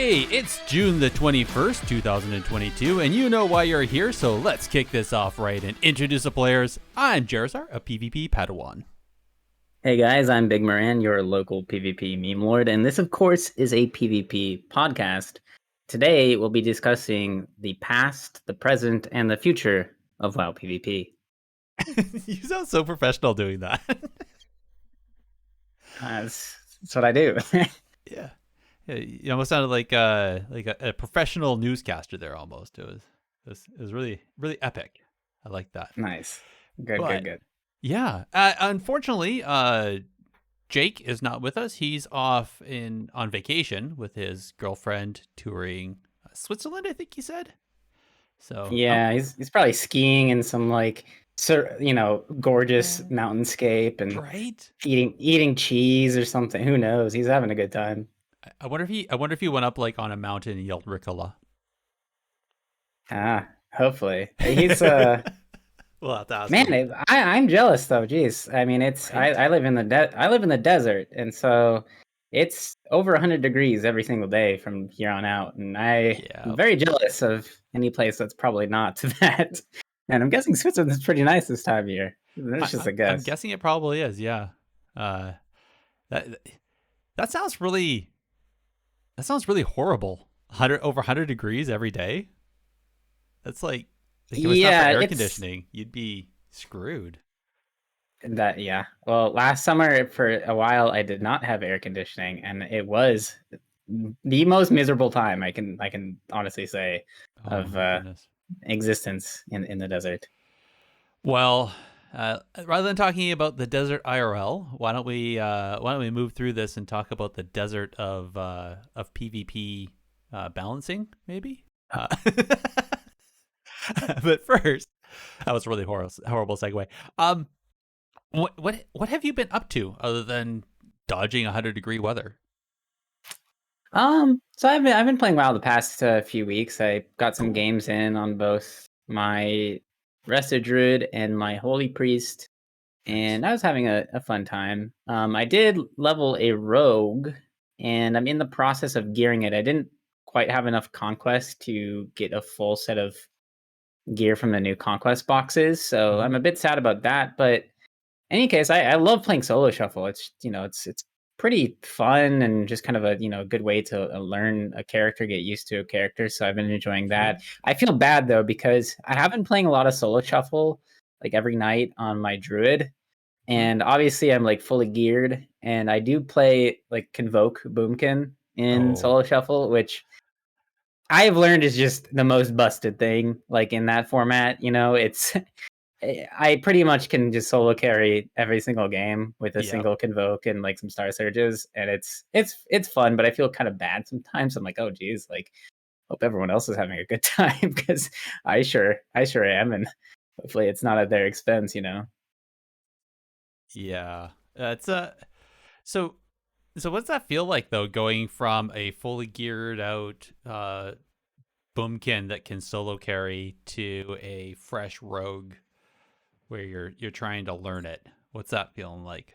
Hey, it's June the 21st, 2022, and you know why you're here, so let's kick this off right and introduce the players. I'm Gerissar, a PvP Padawan. Hey guys, I'm Bigmoran, your local PvP meme lord, and this, of course, is a PvP podcast. Today, we'll be discussing the past, the present, and the future of WoW PvP. You sound so professional doing that. That's what I do. Yeah. You almost sounded like a professional newscaster there almost. It was really, really epic. I like that. Nice. Good, But good, good. yeah, unfortunately, Jake is not with us. He's off on vacation with his girlfriend touring Switzerland, I think he said. So Yeah, he's probably skiing in some gorgeous mountainscape and right. eating cheese or something. Who knows? He's having a good time. I wonder if he went up like on a mountain and yelled Ricola. Hopefully. He's We'll have to ask Man, him. I'm jealous though. Jeez, I mean, Right? I live in the desert, and so it's over 100 degrees every single day from here on out, and I'm Yeah. very jealous of any place that's probably not to that. And I'm guessing Switzerland's pretty nice this time of year. That's just a I'm guess. guessing it probably is. Yeah. Uh, that that sounds really horrible. Over 100 degrees every day. That's like if it was not for Yeah, air it's conditioning, you'd be screwed. that. Yeah. Well, last summer for a while, I did not have air conditioning, and it was the most miserable time I can honestly say Oh of my goodness. existence in the desert. Well, rather than talking about the desert IRL, why don't we move through this and talk about the desert of PvP balancing, maybe? But first, that was a really horrible segue. What have you been up to other than dodging 100-degree weather? So I've been playing WoW the past few weeks. I got some games in on both my Rested Druid and my Holy Priest, Nice. and I was having a fun time. I did level a rogue, and I'm in the process of gearing it. I didn't quite have enough conquest to get a full set of gear from the new conquest boxes, so Mm-hmm. I'm a bit sad about that. But any case, I love playing solo shuffle. It's pretty fun and just kind of a good way to learn a character, get used to a character. So I've been enjoying Sure. that. I feel bad though because I have been playing a lot of solo shuffle like every night on my druid, Mm-hmm. and obviously I'm like fully geared, and I do play like Convoke Boomkin in Oh, solo shuffle, which I've learned is just the most busted thing like in that format. It's I pretty much can just solo carry every single game with a yeah. single convoke and like some star surges, and it's fun. But I feel kind of bad sometimes. I'm like, oh geez, like hope everyone else is having a good time because I sure am, and hopefully it's not at their expense. Yeah. It's so so what's that feel like though, going from a fully geared out boomkin that can solo carry to a fresh rogue where you're trying to learn it? What's that feeling like?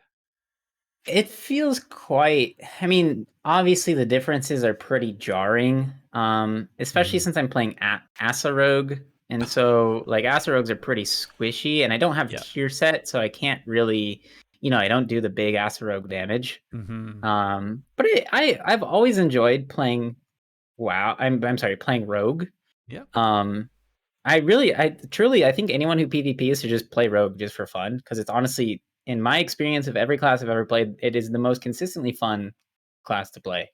It feels quite. I mean, obviously the differences are pretty jarring. Especially Mm-hmm. since I'm playing Asa Rogue, and so like Asa Rogues are pretty squishy, and I don't have Yeah. tier set, so I can't really, I don't do the big Asa Rogue damage. Mm-hmm. But I've always enjoyed playing WoW. I'm sorry, playing Rogue. Yeah. Um, I think anyone who PvPs should just play Rogue just for fun, because it's honestly, in my experience of every class I've ever played, it is the most consistently fun class to play.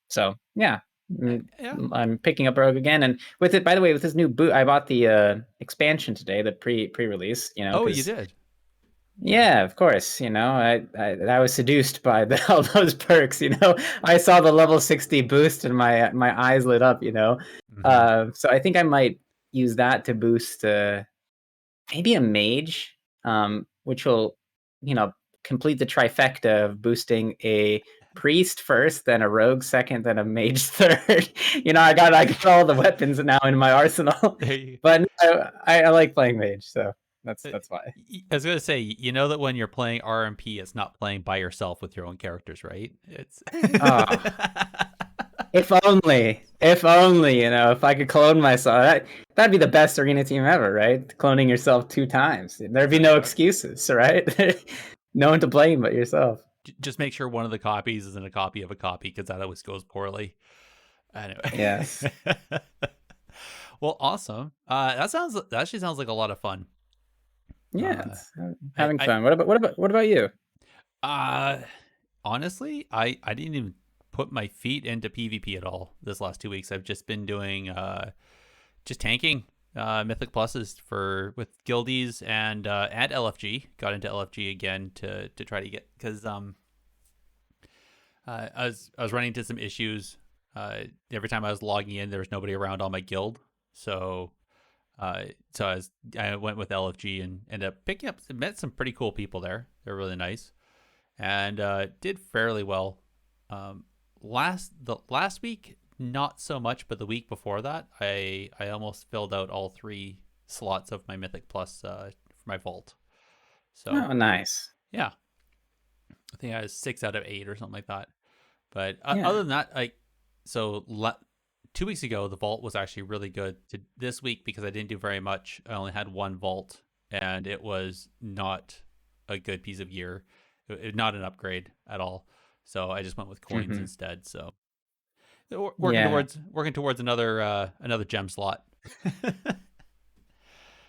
So yeah, Yeah. I'm picking up Rogue again, and with it, by the way, with this new boot, I bought the expansion today, the pre-release. Oh, you Because did. yeah, of course. I was seduced by all those perks. I saw the level 60 boost and my eyes lit up. Mm-hmm. So I think I might use that to boost maybe a mage, which will complete the trifecta of boosting a priest first, then a rogue second, then a mage third. I got all the weapons now in my arsenal. There you, But no, I like playing mage, so that's uh, that's why. I was gonna say, you know that when you're playing RMP, it's not playing by yourself with your own characters, right? It's Ah. If only, if I could clone myself, that'd be the best arena team ever, right? Cloning yourself 2 times. There'd be no excuses, right? No one to blame but yourself. Just make sure one of the copies isn't a copy of a copy, because that always goes poorly. Anyway. Yes. Well, awesome. That actually sounds like a lot of fun. Yeah, Uh, it's I, having I fun. What about you? uh, honestly, I didn't even put my feet into PvP at all this last 2 weeks. I've just been doing just tanking Mythic Pluses for with guildies and LFG. Got into LFG again to try to get, because I was running into some issues. Every time I was logging in, there was nobody around on my guild, so I went with LFG and ended up picking up, met some pretty cool people there. They're really nice, and did fairly well. Last week, not so much, but the week before that, I almost filled out all 3 slots of my Mythic Plus for my vault. So Oh, nice. yeah, I think I was 6 out of 8 or something like that. But Yeah. other than that, 2 weeks ago, the vault was actually really good. This week, because I didn't do very much, I only had 1 vault, and it was not a good piece of gear, not an upgrade at all. So I just went with coins Hmm. instead. So Yeah. working towards another gem slot.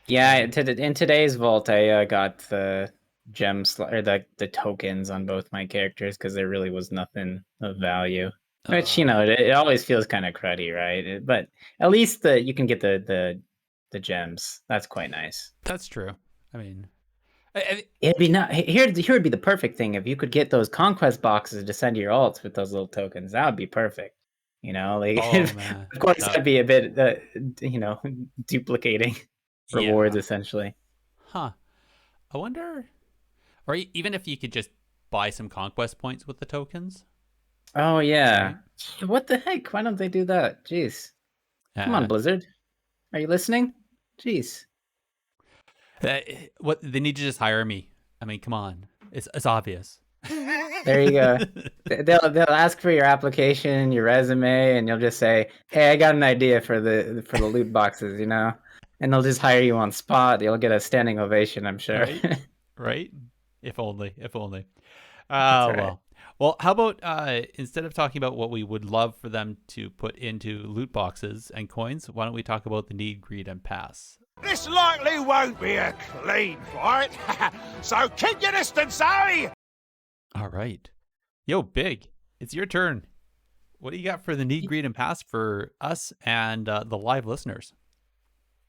Yeah. uh, In today's vault, I got the gems or the tokens on both my characters because there really was nothing of value. Which uh, it always feels kind of cruddy, right? But at least you can get the gems. That's quite nice. that's true. I mean, It'd be not here would be the perfect thing if you could get those conquest boxes to send your alts with those little tokens. That would be perfect. Like oh man, of course that that'd be a bit you know duplicating rewards yeah, essentially. huh? I wonder, or even if you could just buy some conquest points with the tokens, Oh yeah. right? What the heck? Why don't they do that? Jeez. Come on, Uh, Blizzard. Are you listening? Jeez. what they need to just hire me. I mean, come on, it's obvious. There you go. They'll ask for your application, your resume, and you'll just say, "Hey, I got an idea for the loot boxes," and they'll just hire you on spot. You'll get a standing ovation, I'm sure. Right, right. If only, if only. That's right. Well. Well, how about instead of talking about what we would love for them to put into loot boxes and coins, why don't we talk about the need, greed, and pass? This likely won't be a clean fight, so keep your distance, eh? All right. Yo, Big, it's your turn. What do you got for the need, greed, and pass for us and the live listeners?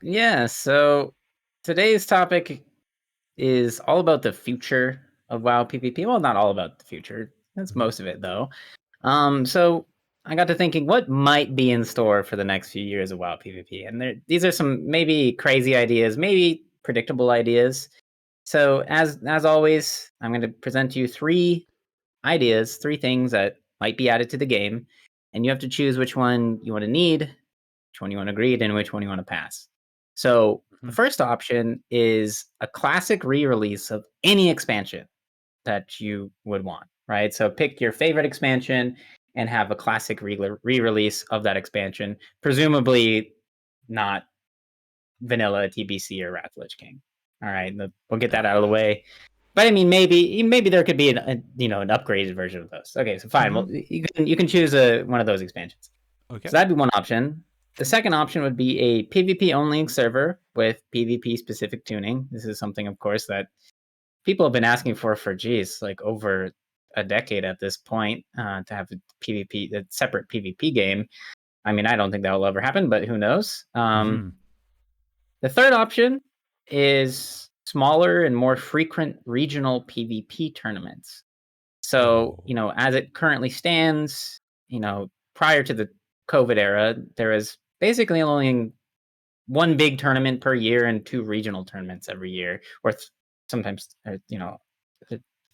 Yeah. So today's topic is all about the future of WoW PvP. Well, not all about the future. That's Mm-hmm. most of it, though. So I got to thinking, what might be in store for the next few years of WoW PvP? And these are some maybe crazy ideas, maybe predictable ideas. So as always, I'm going to present to you 3 ideas, 3 things that might be added to the game, and you have to choose which one you want to need, which one you want to greed, and which one you want to pass. So the first option is a classic re-release of any expansion that you would want, right? So pick your favorite expansion and have a classic re-release of that expansion, presumably not vanilla TBC or Wrath Lich King. All right, we'll get that out of the way. But I mean, maybe there could be an upgraded version of those. Okay, so fine. Mm-hmm. Well, you can choose one of those expansions. Okay. So that'd be one option. The second option would be a PvP only server with PvP specific tuning. This is something, of course, that people have been asking for geez, like over a decade at this point, to have a separate PvP game. I mean, I don't think that will ever happen, but who knows? Mm-hmm. The third option is smaller and more frequent regional PvP tournaments. So, Oh. as it currently stands, prior to the COVID era, there is basically only one big tournament per year and 2 regional tournaments every year, or sometimes,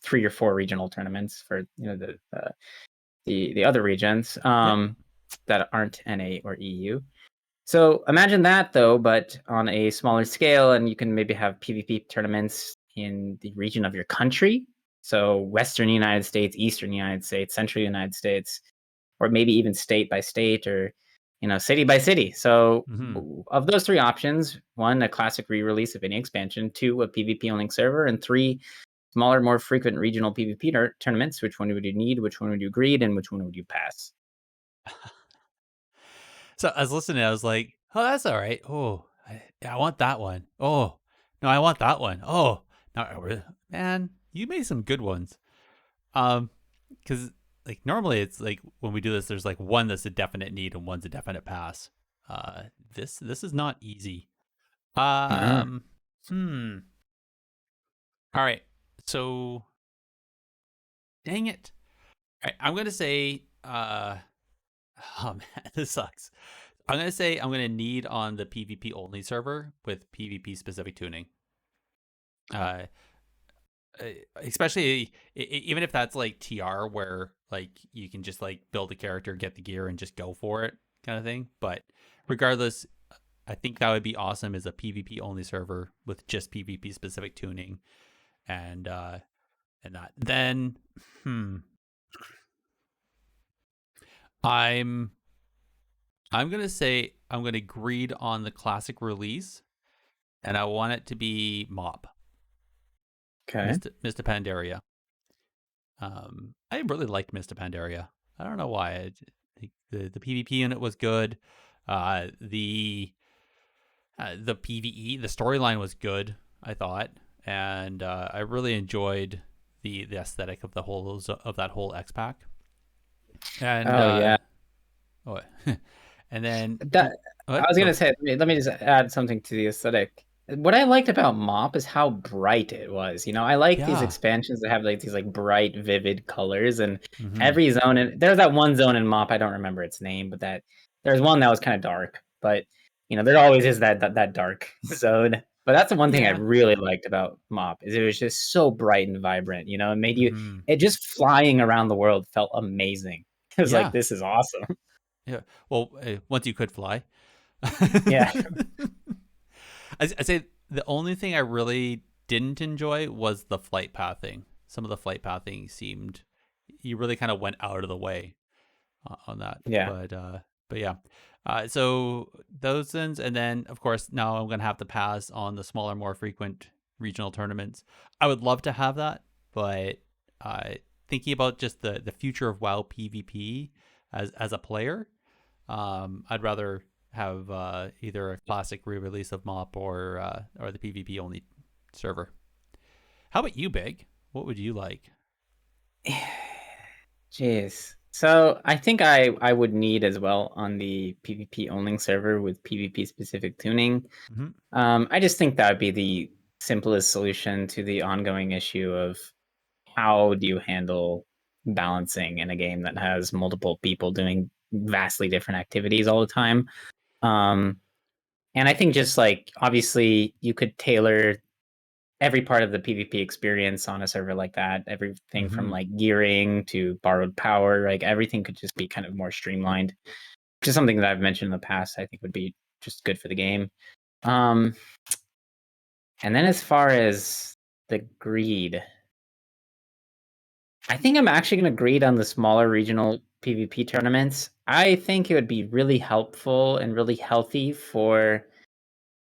3 or 4 regional tournaments for the other regions Yep. that aren't NA or EU. So imagine that though, but on a smaller scale, and you can maybe have PvP tournaments in the region of your country. So Western United States, Eastern United States, Central United States, or maybe even state by state, or city by city. So of those three options, one, a classic re-release of any expansion, two, a PvP only server, and three, smaller, more frequent regional PvP tournaments. Which one would you need? Which one would you agree? And which one would you pass? So I was listening. I was like, "Oh, that's all right. Oh, I want that one. Oh, no, I want that one. Oh, no, man, you made some good ones." Because like normally it's like when we do this, there's like one that's a definite need and one's a definite pass. This is not easy. No. Hmm. All right. So, dang it. All right, I'm gonna say. Oh man, this sucks. I'm gonna say I'm gonna need on the PvP only server with PvP specific tuning. Uh, Especially even if that's like TR, where like you can just like build a character, get the gear, and just go for it, kind of thing. But regardless, I think that would be awesome as a PvP only server with just PvP specific tuning, and that. Then, I'm gonna say I'm gonna greed on the classic release, and I want it to be Mop, Okay. Mr. Pandaria. I really liked Mr. Pandaria. I don't know why. The PvP in it was good. The PvE, the storyline was good, I thought, and I really enjoyed the aesthetic of that whole X pack. And Oh yeah. oh, and then That I what? was Go. gonna say. Let me just add something to the aesthetic. What I liked about Mop is how bright it was. I like these Yeah. expansions that have like these like bright, vivid colors, and Mm-hmm. every zone. And there's that one zone in Mop. I don't remember its name, but there's one that was kind of dark. But there always is that dark zone. But that's the one thing I Yeah. really liked about Mop is it was just so bright and vibrant. It made you. Mm-hmm. It just flying around the world felt amazing. It was like, Yeah. this is awesome. Yeah. Well, once you could fly. Yeah. I say the only thing I really didn't enjoy was the flight pathing. Some of the flight pathing seemed you really kind of went out of the way on that. Yeah. But yeah. So those things, and then of course now I'm gonna have to pass on the smaller, more frequent regional tournaments. I would love to have that, but thinking about just the future of WoW PvP as a player, I'd rather have either a classic re-release of Mop or the PvP only server. How about you, Big? What would you like? Jeez. So I think I would need as well on the PvP only server with PvP specific tuning. Mm-hmm. I just think that would be the simplest solution to the ongoing issue of how do you handle balancing in a game that has multiple people doing vastly different activities all the time. Um, and I think just like obviously you could tailor every part of the PvP experience on a server like that, everything from Mm-hmm. like gearing to borrowed power, like everything could just be kind of more streamlined, which is something that I've mentioned in the past. I think would be just good for the game. Um, and then as far as the greed, I think I'm actually going to greed on the smaller regional PvP tournaments. I think it would be really helpful and really healthy for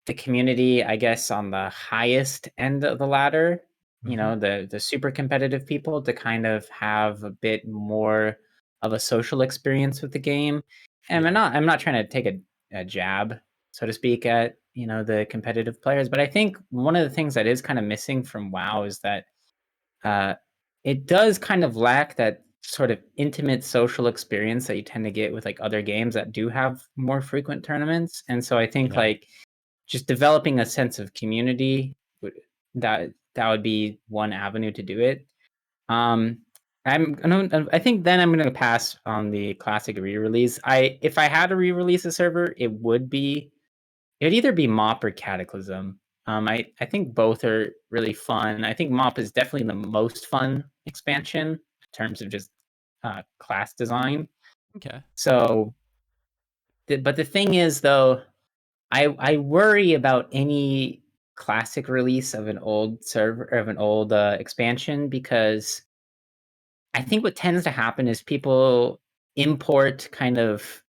the community, I guess, on the highest end of the ladder, Mm-hmm. the super competitive people to kind of have a bit more of a social experience with the game. And Yeah. I'm not trying to take a jab, so to speak, at the competitive players, but I think one of the things that is kind of missing from WoW is that uh, it does kind of lack that sort of intimate social experience that you tend to get with like other games that do have more frequent tournaments. And so I think Yeah. like just developing a sense of community that would be one avenue to do it. Um, I think then I'm gonna pass on the classic re-release. If I had to re-release a server, it'd either be Mop or Cataclysm. I think both are really fun. I think Mop is definitely the most fun expansion in terms of just class design. Okay. So, but the thing is, though, I worry about any classic release of an old server of an old expansion because I think what tends to happen is people import kind of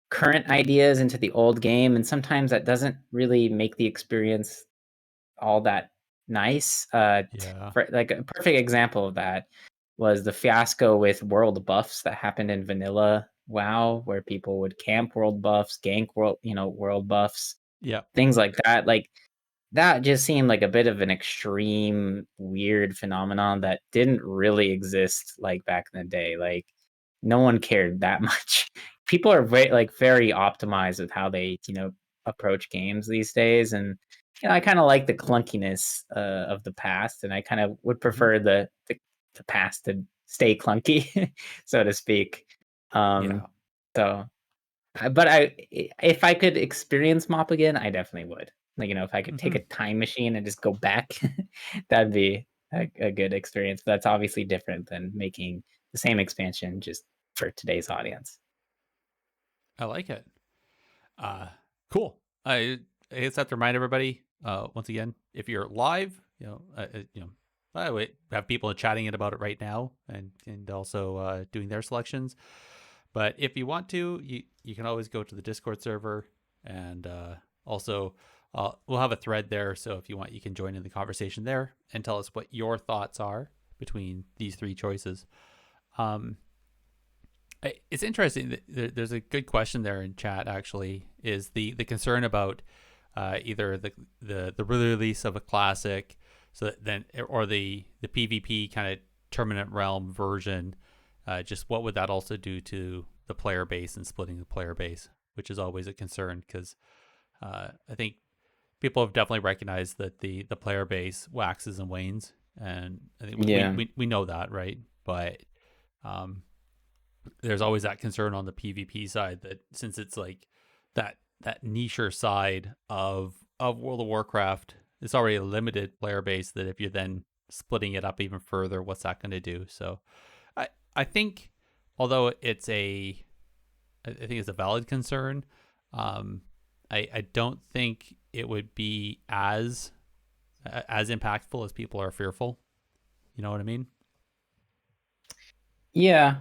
current ideas into the old game, and sometimes that doesn't really make the experience all that nice. Yeah. For like a perfect example of that was the fiasco with world buffs that happened in vanilla WoW, where people would camp world buffs, gank world buffs, Yeah. things like that. Like that just seemed like a bit of an extreme, weird phenomenon that didn't really exist like back in the day. Like no one cared that much. People are very optimized with how they approach games these days, and I kind of like the clunkiness of the past, and I kind of would Hmm. prefer the past to stay clunky, so to speak. Yeah. So but if I could experience mop again, I definitely would. Like, if I could take Hmm. a time machine and just go back, that'd be a good experience. But that's obviously different than making the same expansion just for today's audience. I like it. Cool. I guess I have to remind everybody once again, if you're live, by the way, have people chatting it about it right now and also doing their selections. But if you want to, you can always go to the Discord server, and also we'll have a thread there. So if you want, you can join in the conversation there and tell us what your thoughts are between these three choices. Um, it's interesting. There's a good question there in chat. Actually, is the concern about either the release of a classic, so that then or the PvP kind of tournament realm version. Just what would that also do to the player base and splitting the player base, which is always a concern because I think people have definitely recognized that the player base waxes and wanes, and I think Yeah. we know that, right? But there's always that concern on the PvP side that since it's like that nicher side of World of Warcraft, it's already a limited player base. That if you're then splitting it up even further, what's that going to do? So, I think although I think it's a valid concern, um, I don't think it would be as impactful as people are fearful. You know what I mean? Yeah.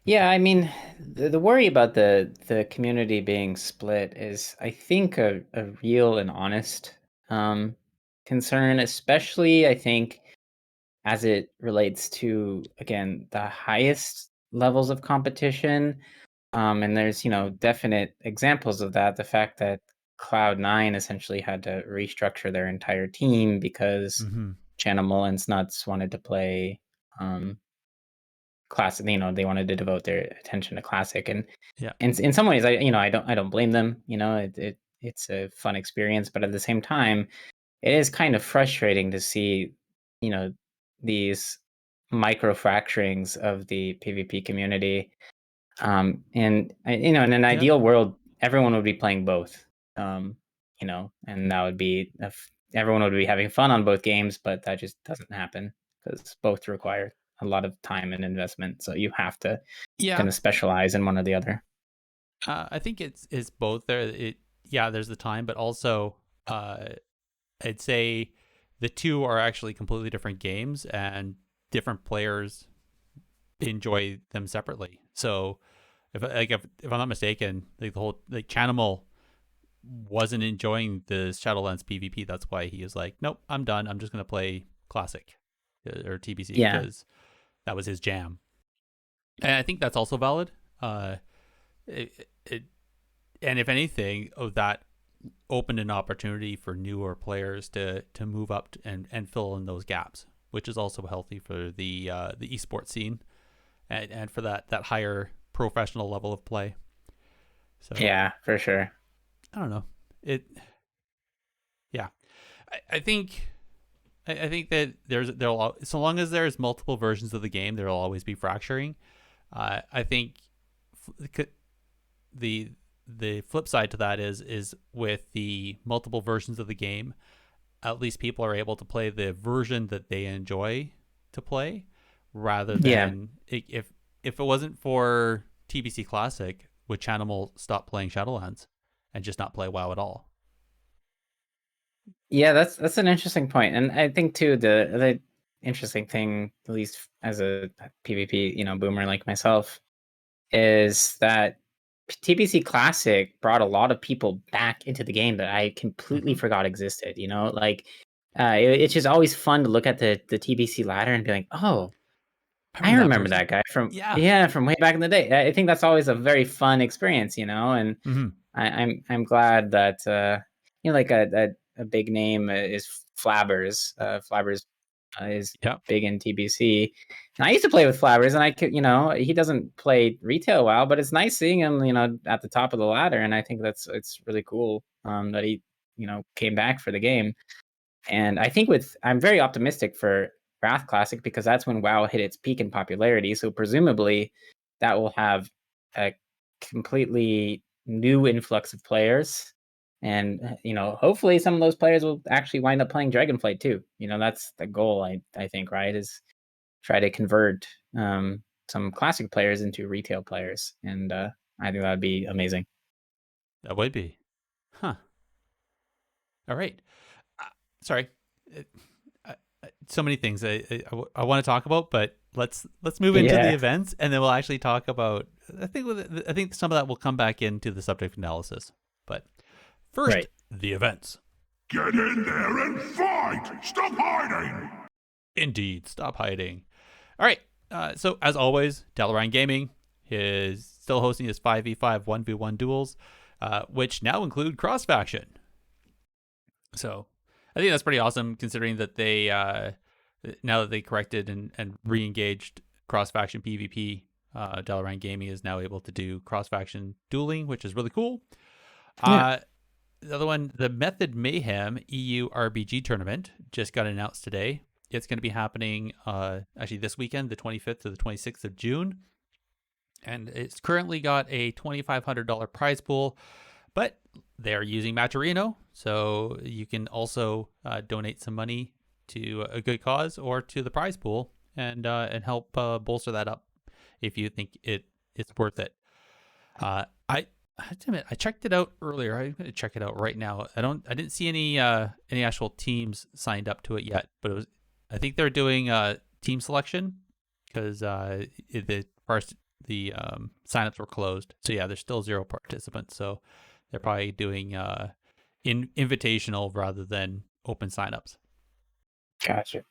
Yeah, I mean, the worry about the community being split is, I think, a real and honest um, concern, especially I think as it relates to, again, the highest levels of competition. And there's, definite examples of that. The fact that Cloud9 essentially had to restructure their entire team because Mm-hmm. Channel and Snuts wanted to play um, classic. They wanted to devote their attention to classic, and Yeah. in some ways, I don't blame them. It's a fun experience, but at the same time, it is kind of frustrating to see, you know, these micro fracturings of the PvP community. And in an Yep. ideal world, everyone would be playing both. And that would be everyone would be having fun on both games, but that just doesn't happen because both require a lot of time and investment. So you have to Yeah. kind of specialize in one or the other. I think it's both. There's the time, but also uh, I'd say the two are actually completely different games, and different players enjoy them separately. So if I'm not mistaken, like the whole Chanimal wasn't enjoying the Shadowlands PvP. That's why he was like, nope, I'm done. I'm just gonna play Classic or TBC Yeah, because that was his jam, and I think that's also valid. It and if anything, that opened an opportunity for newer players to move up and fill in those gaps, which is also healthy for the esports scene and for that higher professional level of play. So yeah, for sure. I don't know. It Yeah. I think I think that there'll so long as there's multiple versions of the game, there'll always be fracturing. I think the the flip side to that is with the multiple versions of the game, at least people are able to play the version that they enjoy to play, rather Yeah, than if it wasn't for TBC Classic, would Chanimal stop playing Shadowlands and just not play WoW at all? yeah, that's an interesting point, and I think too the interesting thing, at least as a PvP boomer like myself, is that TBC Classic brought a lot of people back into the game that I completely forgot existed. Like it's just always fun to look at the TBC ladder and be like, oh, I that remember person. that guy from Yeah. from way back in the day. I think that's always a very fun experience, and I'm glad that like a big name is Flabbers. Flabbers is Yeah. big in TBC, and I used to play with Flabbers, and I could, he doesn't play retail well, but it's nice seeing him, at the top of the ladder, and I think it's really cool that he came back for the game. And I think I'm very optimistic for Wrath Classic because that's when WoW hit its peak in popularity. So presumably that will have a completely new influx of players. And hopefully some of those players will actually wind up playing Dragonflight too. That's the goal, I think, right? Is try to convert some classic players into retail players. And I think that'd be amazing. That would be. Huh. All right. Sorry. So many things I want to talk about, but let's move into the events, and then we'll actually talk about. I think some of that will come back into the subject analysis. But first, the events. Get in there and fight! Stop hiding! Indeed, stop hiding. All right. So as always, Dalaran Gaming is still hosting his 5v5 1v1 duels, which now include cross faction. So I think that's pretty awesome, considering that they now that they corrected and re-engaged cross-faction PvP, Dalaran Gaming is now able to do cross-faction dueling, which is really cool. The other one, the Method Mayhem EU RBG tournament, just got announced today. It's going to be happening actually this weekend, the 25th to the 26th of June. And it's currently got a $2,500 prize pool, but they're using Matcherino, so you can also donate some money to a good cause or to the prize pool and help bolster that up if you think it's worth it. I have to admit, I checked it out earlier. I'm going to check it out right now. I didn't see any actual teams signed up to it yet, but I think they're doing team selection because the signups were closed. So yeah, there's still 0 participants. So they're probably doing invitational rather than open signups. Gotcha.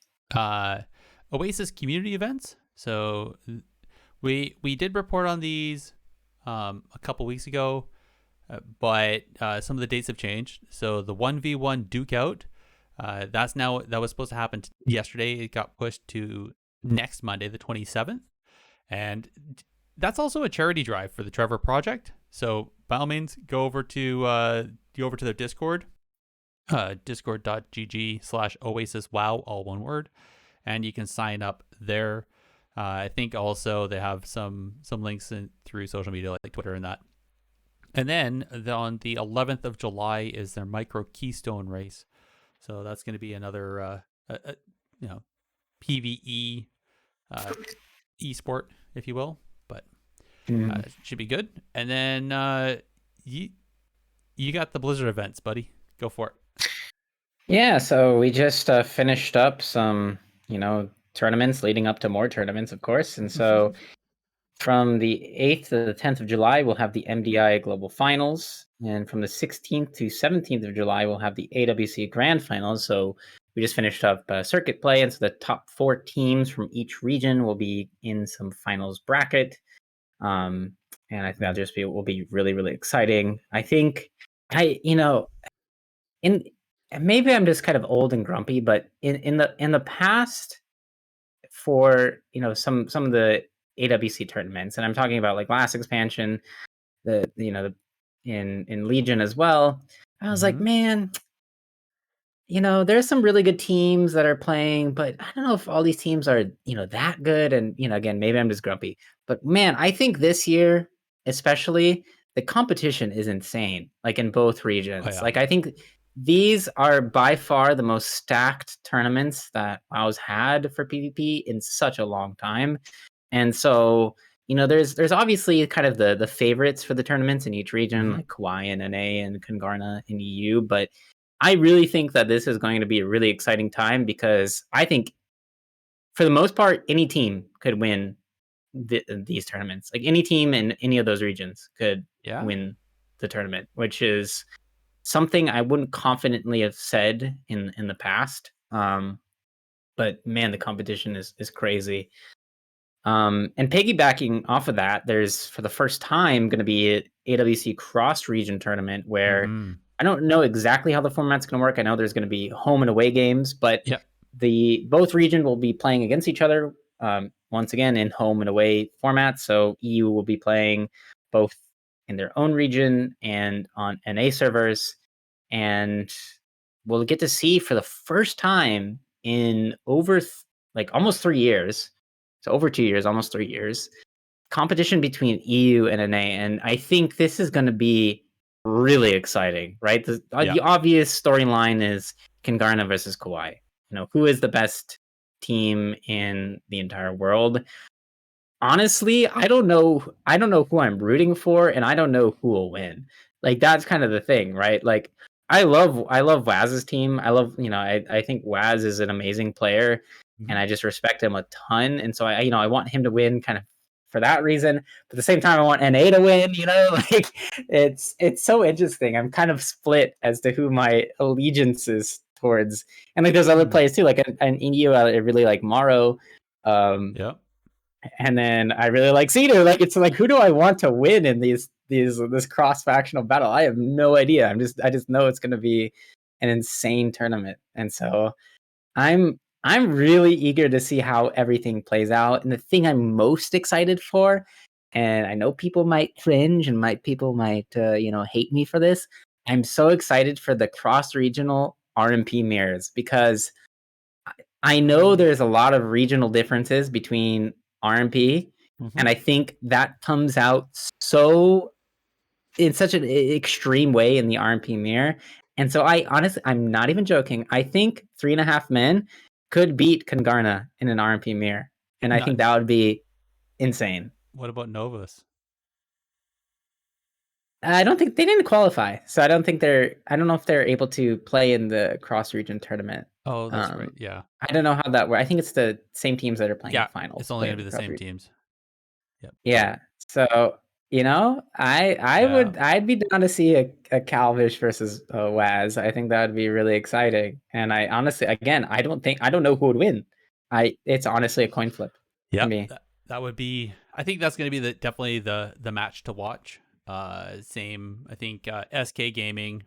Oasis community events. So we did report on these a couple weeks ago, but some of the dates have changed. So the 1v1 Duke Out, that was supposed to happen yesterday. It got pushed to next Monday, the 27th, and that's also a charity drive for the Trevor Project. So by all means, go over to their Discord, discord.gg/OasisWow, all one word, and you can sign up there. I think also they have some links through social media like Twitter and that. And then on the 11th of July is their Micro Keystone race. So that's going to be another PvE esport, if you will, but it should be good. And then you got the Blizzard events, buddy. Go for it. Yeah, so we just finished up some, tournaments leading up to more tournaments, of course. And so from the 8th to the 10th of July, we'll have the MDI Global Finals. And from the 16th to 17th of July, we'll have the AWC Grand Finals. So we just finished up circuit play. And so the top 4 teams from each region will be in some finals bracket. And I think will be really, really exciting. I think maybe I'm just kind of old and grumpy, but in the past, for some of the AWC tournaments, and I'm talking about like last expansion, in Legion as well, I was like, man, there's some really good teams that are playing, but I don't know if all these teams are that good. And again, maybe I'm just grumpy, but man, I think this year especially the competition is insane, like in both regions. Oh, yeah. Like I think these are by far the most stacked tournaments that WoW's had for PvP in such a long time. And so, there's obviously kind of the favorites for the tournaments in each region, like Kauai and NA and Kungarna in EU. But I really think that this is going to be a really exciting time because I think for the most part, any team could win these tournaments. Like any team in any of those regions could Yeah. win the tournament, which is something I wouldn't confidently have said in the past. But man, the competition is crazy. And piggybacking off of that, there's for the first time going to be an AWC cross region tournament where Mm-hmm. I don't know exactly how the format's going to work. I know there's going to be home and away games, but Yep. both region will be playing against each other once again in home and away formats. So EU will be playing both in their own region and on NA servers, and we'll get to see for the first time in over like almost 3 years, so over 2 years, almost 3 years, competition between EU and NA. And I think this is going to be really exciting, right? The obvious storyline is Kangarna versus Kauai. Who is the best team in the entire world? Honestly, I don't know. I don't know who I'm rooting for, and I don't know who will win. Like that's kind of the thing, right? Like I love Waz's team. I think Waz is an amazing player, and I just respect him a ton. And so I want him to win, kind of for that reason. But at the same time, I want NA to win. Like it's so interesting. I'm kind of split as to who my allegiance is towards, and like there's other players too. Like in EU, I really like Morrow. Yep. And then I really like Cedar. Like it's like, who do I want to win in this cross factional battle? I have no idea. I just know it's going to be an insane tournament, and so I'm really eager to see how everything plays out. And the thing I'm most excited for, and I know people might cringe and people might hate me for this. I'm so excited for the cross regional RMP mirrors, because I know there's a lot of regional differences between RMP, and I think that comes out so in such an extreme way in the RMP mirror. And so I'm not even joking. I think 3.5 Men could beat Kangarna in an RMP mirror, and I think that would be insane. What about Novus? I don't think they didn't qualify, so I don't know if they're able to play in the cross region tournament. Oh, that's right. Yeah. I don't know how that works. I think it's the same teams that are playing the finals. It's only going to be the same teams. Yep. Yeah. So, I'd be down to see a Calvish versus Waz. I think that would be really exciting. And I honestly, again, I don't know who would win. It's honestly a coin flip. Yeah. For me. That would be, I think that's going to be definitely the match to watch. Same, I think SK Gaming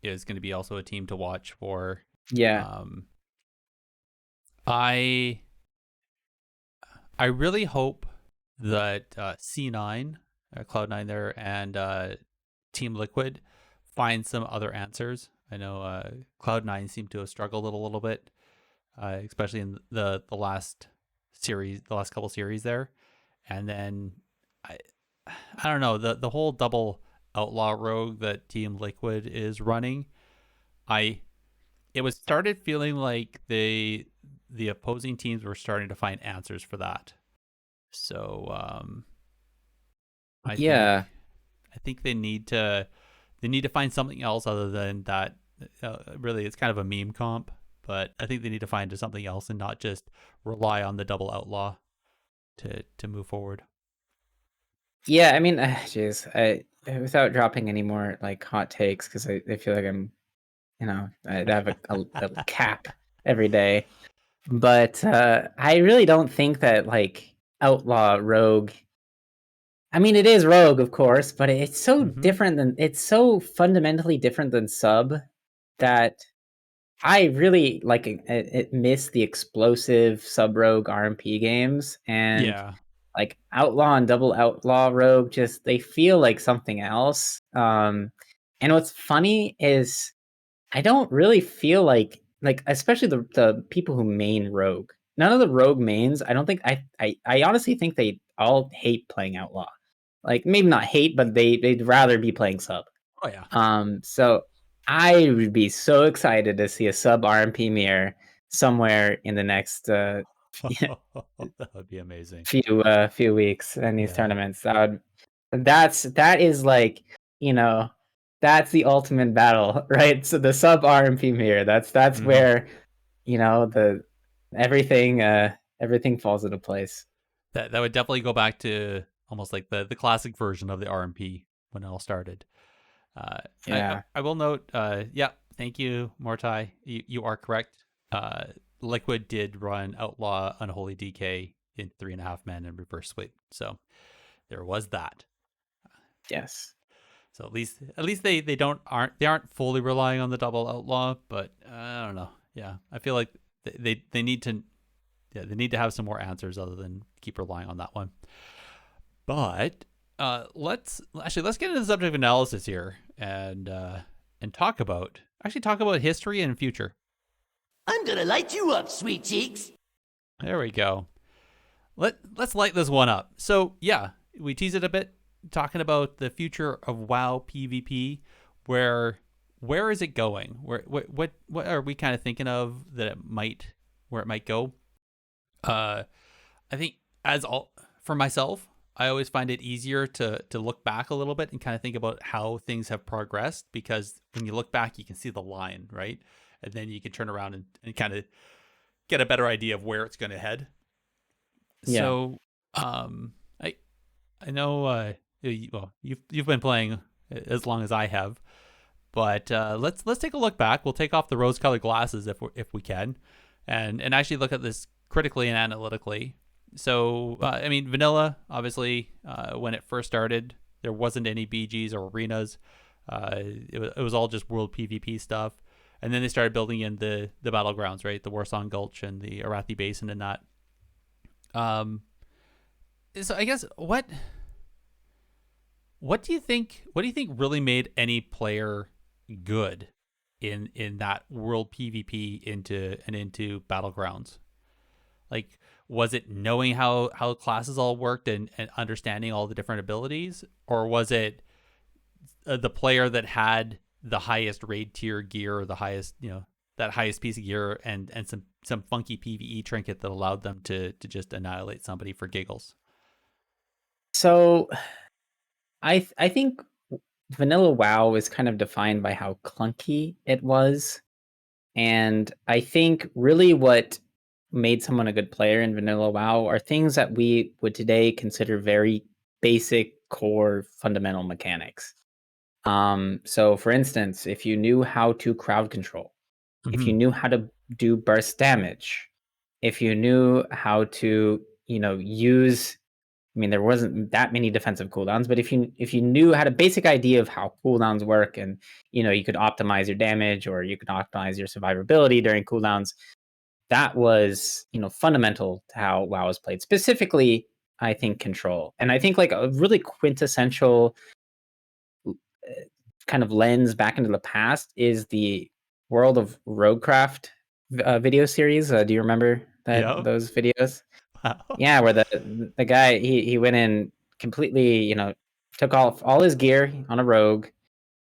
is going to be also a team to watch for. Yeah. I really hope that C9, Cloud9 there, and Team Liquid find some other answers. I know Cloud9 seemed to have struggled a little bit, especially in the last couple series there. And then I don't know, the whole double outlaw rogue that Team Liquid is running. It was started feeling like the opposing teams were starting to find answers for that. So I think they need to find something else other than that. Really, it's kind of a meme comp, but I think they need to find something else and not just rely on the double outlaw to move forward. Yeah, I mean, without dropping any more like hot takes, because I feel like I'm, I have a cap every day. But I really don't think that like outlaw rogue. I mean, it is rogue, of course, but it's so different it's so fundamentally different than sub that I really like it miss the explosive sub rogue RMP games, and like outlaw and double outlaw rogue they feel like something else. And what's funny is I don't really feel like especially the people who main rogue. None of the rogue mains, I don't think I honestly think they all hate playing outlaw. Like maybe not hate, but they'd rather be playing sub. Oh yeah. So I would be so excited to see a sub RMP mirror somewhere in the next that would be amazing. Few weeks in these tournaments. That is like, that's the ultimate battle, right? So the sub RMP mirror, that's where, everything falls into place. That would definitely go back to almost like the classic version of the RMP when it all started. Yeah. I will note, yeah, thank you, Mortai. You are correct. Liquid did run Outlaw Unholy DK in 3.5 men and reverse sweep. So there was that. Yes. So at least they aren't fully relying on the double Outlaw, but I don't know. Yeah, I feel like they need to they need to have some more answers other than keep relying on that one. But let's get into the subject analysis here and talk about history and future. I'm gonna light you up, sweet cheeks. There we go. Let's light this one up. So yeah, we teased it a bit, talking about the future of WoW PvP. Where is it going? What are we kind of thinking of that where it might go? I think for myself, I always find it easier to look back a little bit and kind of think about how things have progressed, because when you look back, you can see the line, right? And then you can turn around and kind of get a better idea of where it's going to head. Yeah. So, I know, you've been playing as long as I have, but let's take a look back. We'll take off the rose-colored glasses if we can, and actually look at this critically and analytically. So, I mean, vanilla, obviously, when it first started, there wasn't any BGs or arenas. It was all just world PvP stuff. And then they started building in the battlegrounds, right? The Warsong Gulch and the Arathi Basin and that. So I guess what do you think really made any player good in that world PvP into battlegrounds? Like, was it knowing how classes all worked and understanding all the different abilities, or was it the player that had the highest raid tier gear, or the highest, that highest piece of gear, and some funky PvE trinket that allowed them to just annihilate somebody for giggles? So I think vanilla WoW is kind of defined by how clunky it was. And I think really what made someone a good player in vanilla WoW are things that we would today consider very basic, core, fundamental mechanics. So for instance, if you knew how to crowd control, if you knew how to do burst damage, if you knew how to, use, I mean, there wasn't that many defensive cooldowns, but if you knew had a basic idea of how cooldowns work, and you could optimize your damage, or you could optimize your survivability during cooldowns, that was fundamental to how WoW was played. Specifically, I think control, and I think like a really quintessential kind of lens back into the past is the World of Roguecraft video series. Do you remember Yeah. those videos? Wow. Yeah, where the guy he went in completely, took off all his gear on a rogue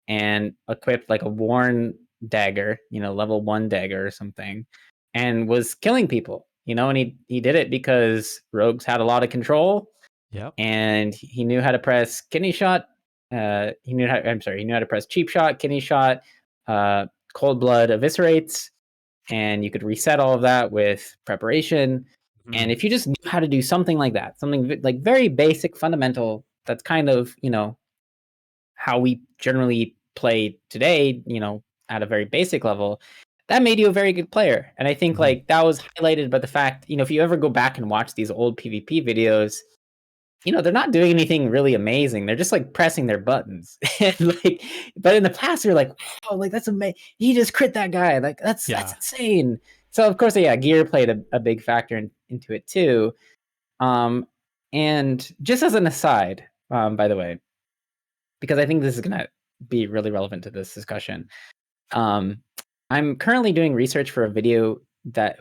and equipped like a worn dagger, level 1 dagger or something, and was killing people, and he did it because rogues had a lot of control. Yep. And he knew how to press kidney shot. He knew how to press cheap shot, kidney shot, cold blood eviscerates, and you could reset all of that with preparation. And if you just knew how to do something like that, something like very basic, fundamental, that's kind of, how we generally play today, at a very basic level, that made you a very good player. And I think like that was highlighted by the fact, if you ever go back and watch these old PvP videos, they're not doing anything really amazing. They're just like pressing their buttons. And like, but in the past, you're like, wow, like that's amazing. He just crit that guy. Like that's insane. So of course, yeah, gear played a big factor into it too. And just as an aside, by the way, because I think this is gonna be really relevant to this discussion. I'm currently doing research for a video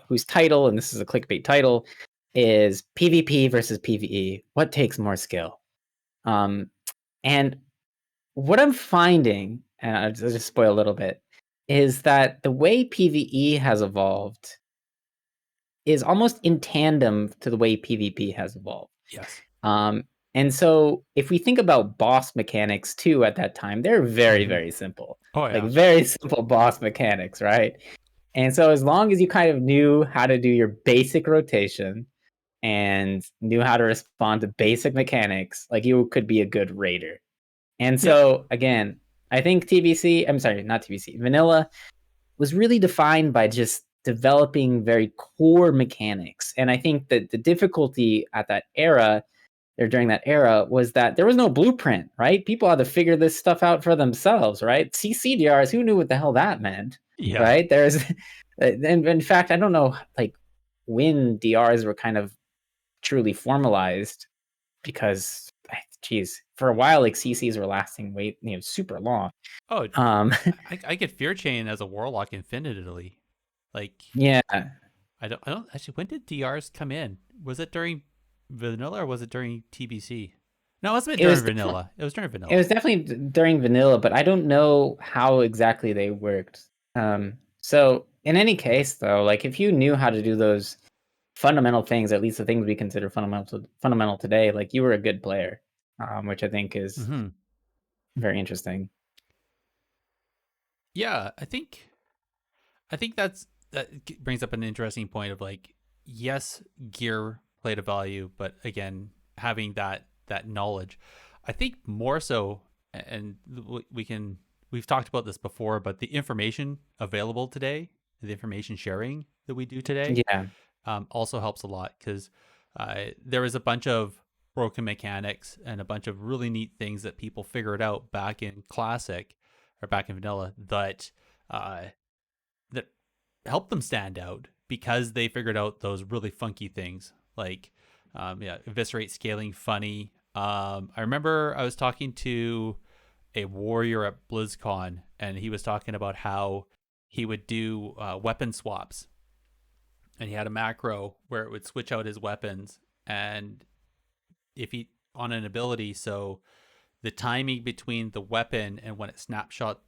whose title, and this is a clickbait title, is PvP versus PvE. What takes more skill? And what I'm finding, and I'll just spoil a little bit, is that the way PvE has evolved is almost in tandem to the way PvP has evolved. Yes. And so if we think about boss mechanics too at that time, they're very, very simple. Oh, yeah. Like very simple boss mechanics, right? And so as long as you kind of knew how to do your basic rotation, and knew how to respond to basic mechanics, like you could be a good raider. And Yeah. so again, I think not TBC, vanilla was really defined by just developing very core mechanics. And I think that the difficulty at that era or during that era was that there was no blueprint, right? People had to figure this stuff out for themselves, right? CCDRs, who knew what the hell that meant, Yeah. right? There's, in fact, I don't know, like when DRs were kind of truly formalized because, geez, for a while, like CCs were lasting super long. Oh, Um, I get Fear Chain as a warlock infinitely. Like, yeah, I don't actually. When did DRs come in? Was it during vanilla or was it during TBC? No, it must have been it was during vanilla. It was during vanilla. it was definitely during vanilla, but I don't know how exactly they worked. So in any case, though, like if you knew how to do those fundamental things, at least the things we consider fundamental today, like you were a good player, which I think is Mm-hmm. very interesting. Yeah, I think that brings up an interesting point of like, yes, gear played a value, but again, having that knowledge, I think more so, and we've talked about this before, but the information available today, the information sharing that we do today, Yeah, also helps a lot because there was a bunch of broken mechanics and a bunch of really neat things that people figured out back in classic or back in vanilla that that helped them stand out because they figured out those really funky things like eviscerate scaling funny. I remember I was talking to a warrior at BlizzCon and he was talking about how he would do weapon swaps, and he had a macro where it would switch out his weapons, and if he on an ability, so the timing between the weapon and when it snapshot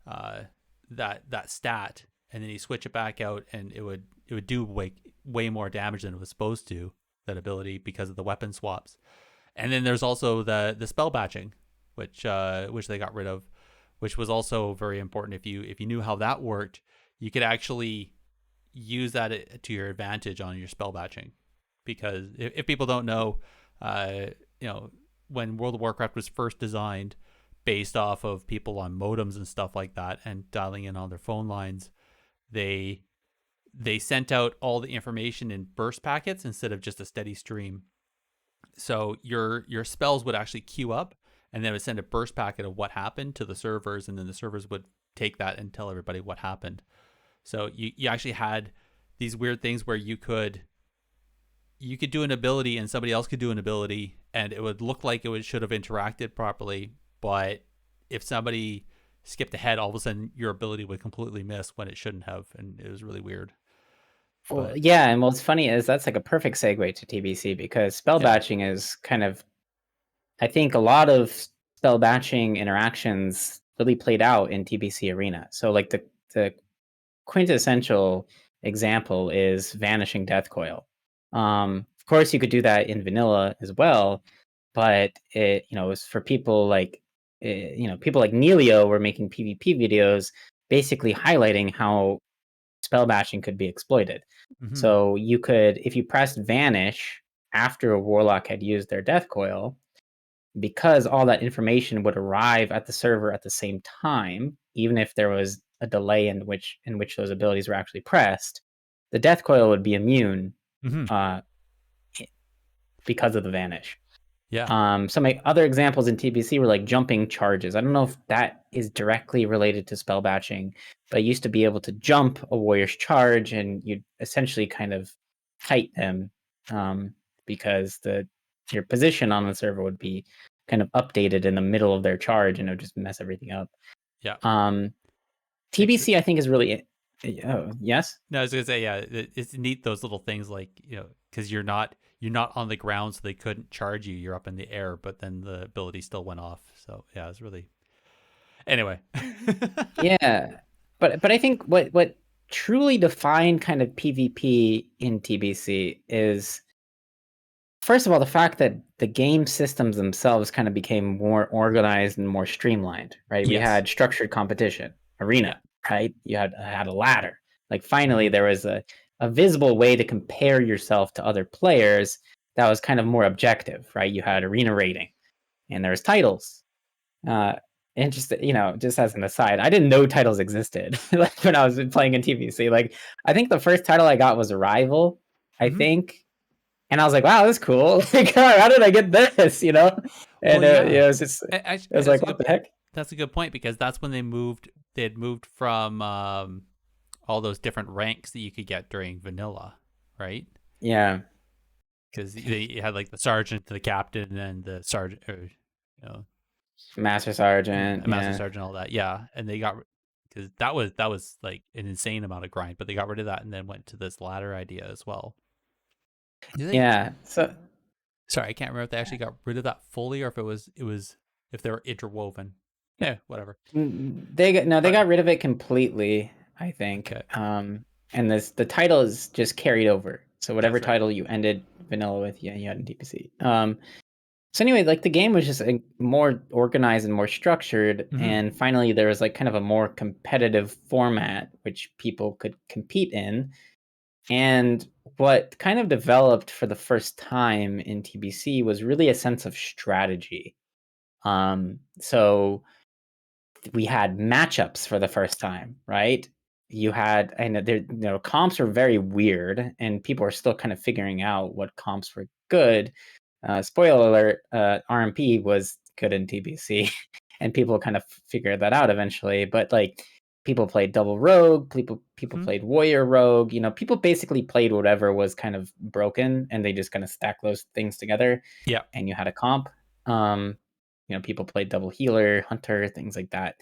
uh that stat, and then you switch it back out and it would do way more damage than it was supposed to, that ability, because of the weapon swaps. And then there's also the spell batching, which they got rid of, which was also very important. If you knew how that worked, you could actually use that to your advantage on your spell batching. Because if people don't know, when World of Warcraft was first designed based off of people on modems and stuff like that and dialing in on their phone lines, they sent out all the information in burst packets instead of just a steady stream. So your spells would actually queue up, and then it would send a burst packet of what happened to the servers, and then the servers would take that and tell everybody what happened. So you actually had these weird things where you could do an ability and somebody else could do an ability, and it would look like it should have interacted properly, but if somebody skipped ahead, all of a sudden your ability would completely miss when it shouldn't have, and it was really weird. well, yeah, and what's funny is that's like a perfect segue to TBC because spell batching is kind of, I think a lot of spell batching interactions really played out in TBC Arena. So like the quintessential example is Vanishing Death Coil. Of course, you could do that in vanilla as well, but it was for people like people like Nelio were making PvP videos, basically highlighting how spell bashing could be exploited. Mm-hmm. So you could, if you pressed Vanish after a warlock had used their Death Coil, because all that information would arrive at the server at the same time, even if there was a delay in which those abilities were actually pressed, the Death Coil would be immune because of the Vanish. Yeah. Some other examples in TBC were like jumping charges. I don't know if that is directly related to spell batching, but you used to be able to jump a warrior's charge, and you'd essentially kind of kite them because your position on the server would be kind of updated in the middle of their charge, and it would just mess everything up. Yeah. TBC, I think, is really. Oh, yes. No, I was gonna say, yeah, it's neat, those little things, like, because you're not on the ground, so they couldn't charge you. You're up in the air, but then the ability still went off. So yeah, it's really. Anyway. Yeah, but I think what truly defined kind of PvP in TBC is, first of all, the fact that the game systems themselves kind of became more organized and more streamlined, right? We Yes. had structured competition, arena, right? You had a ladder. Like finally there was a visible way to compare yourself to other players that was kind of more objective, right? You had arena rating, and there's titles. And just just as an aside, I didn't know titles existed like when I was playing in TBC. Like I think the first title I got was Arrival, I think, and I was like, wow, that's cool. Like, how did I get this? And Well, yeah. it was just it was like, what the heck? That's a good point, because that's when they had moved from all those different ranks that you could get during vanilla, right? Yeah. Because you had like the sergeant to the captain and the sergeant, or Master Sergeant, Master Sergeant, all that. Yeah, and they got, because that was like an insane amount of grind, but they got rid of that and then went to this ladder idea as well. Yeah. So sorry, I can't remember if they actually got rid of that fully, or if it was if they were interwoven. Yeah, whatever. They got rid of it completely, I think. Okay. And the title is just carried over. So whatever That's right. title you ended vanilla with, you had in TPC. So anyway, like the game was just more organized and more structured, and finally there was like kind of a more competitive format which people could compete in. And what kind of developed for the first time in TBC was really a sense of strategy. So we had matchups for the first time, right? You had, and there, comps were very weird, and people are still kind of figuring out what comps were good. Spoiler alert: RMP was good in TBC, and people kind of figured that out eventually. But like, people played double rogue, people played warrior rogue. People basically played whatever was kind of broken, and they just kind of stack those things together. Yeah. And you had a comp. People played double healer, hunter, things like that.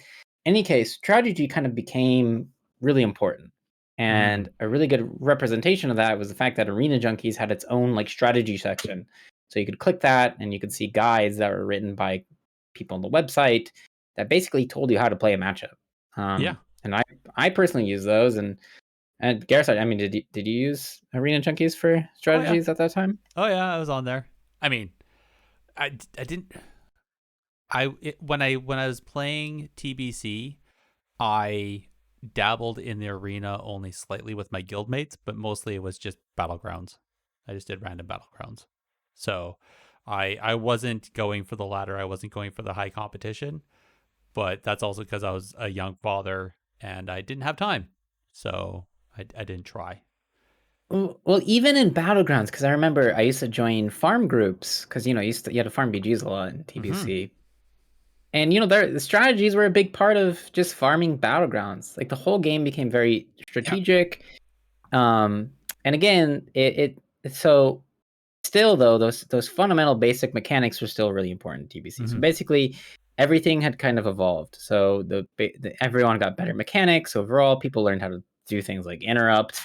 In any case, strategy kind of became really important. And a really good representation of that was the fact that Arena Junkies had its own like strategy section. So you could click that and you could see guides that were written by people on the website that basically told you how to play a matchup. Yeah. And I personally use those. And Gerissar, I mean, did you use Arena Junkies for strategies at that time? Oh yeah, I was on there. I mean, I didn't. When I was playing TBC, I dabbled in the arena only slightly with my guildmates, but mostly it was just battlegrounds. I just did random battlegrounds. So I wasn't going for the ladder. I wasn't going for the high competition, but that's also because I was a young father and I didn't have time. So I didn't try. Well, even in battlegrounds, because I remember I used to join farm groups, because you had to farm BGs a lot in TBC. And the strategies were a big part of just farming battlegrounds. Like the whole game became very strategic. And again, so still though, those fundamental basic mechanics were still really important in TBC. So basically, everything had kind of evolved. So everyone got better mechanics overall. People learned how to do things like interrupt.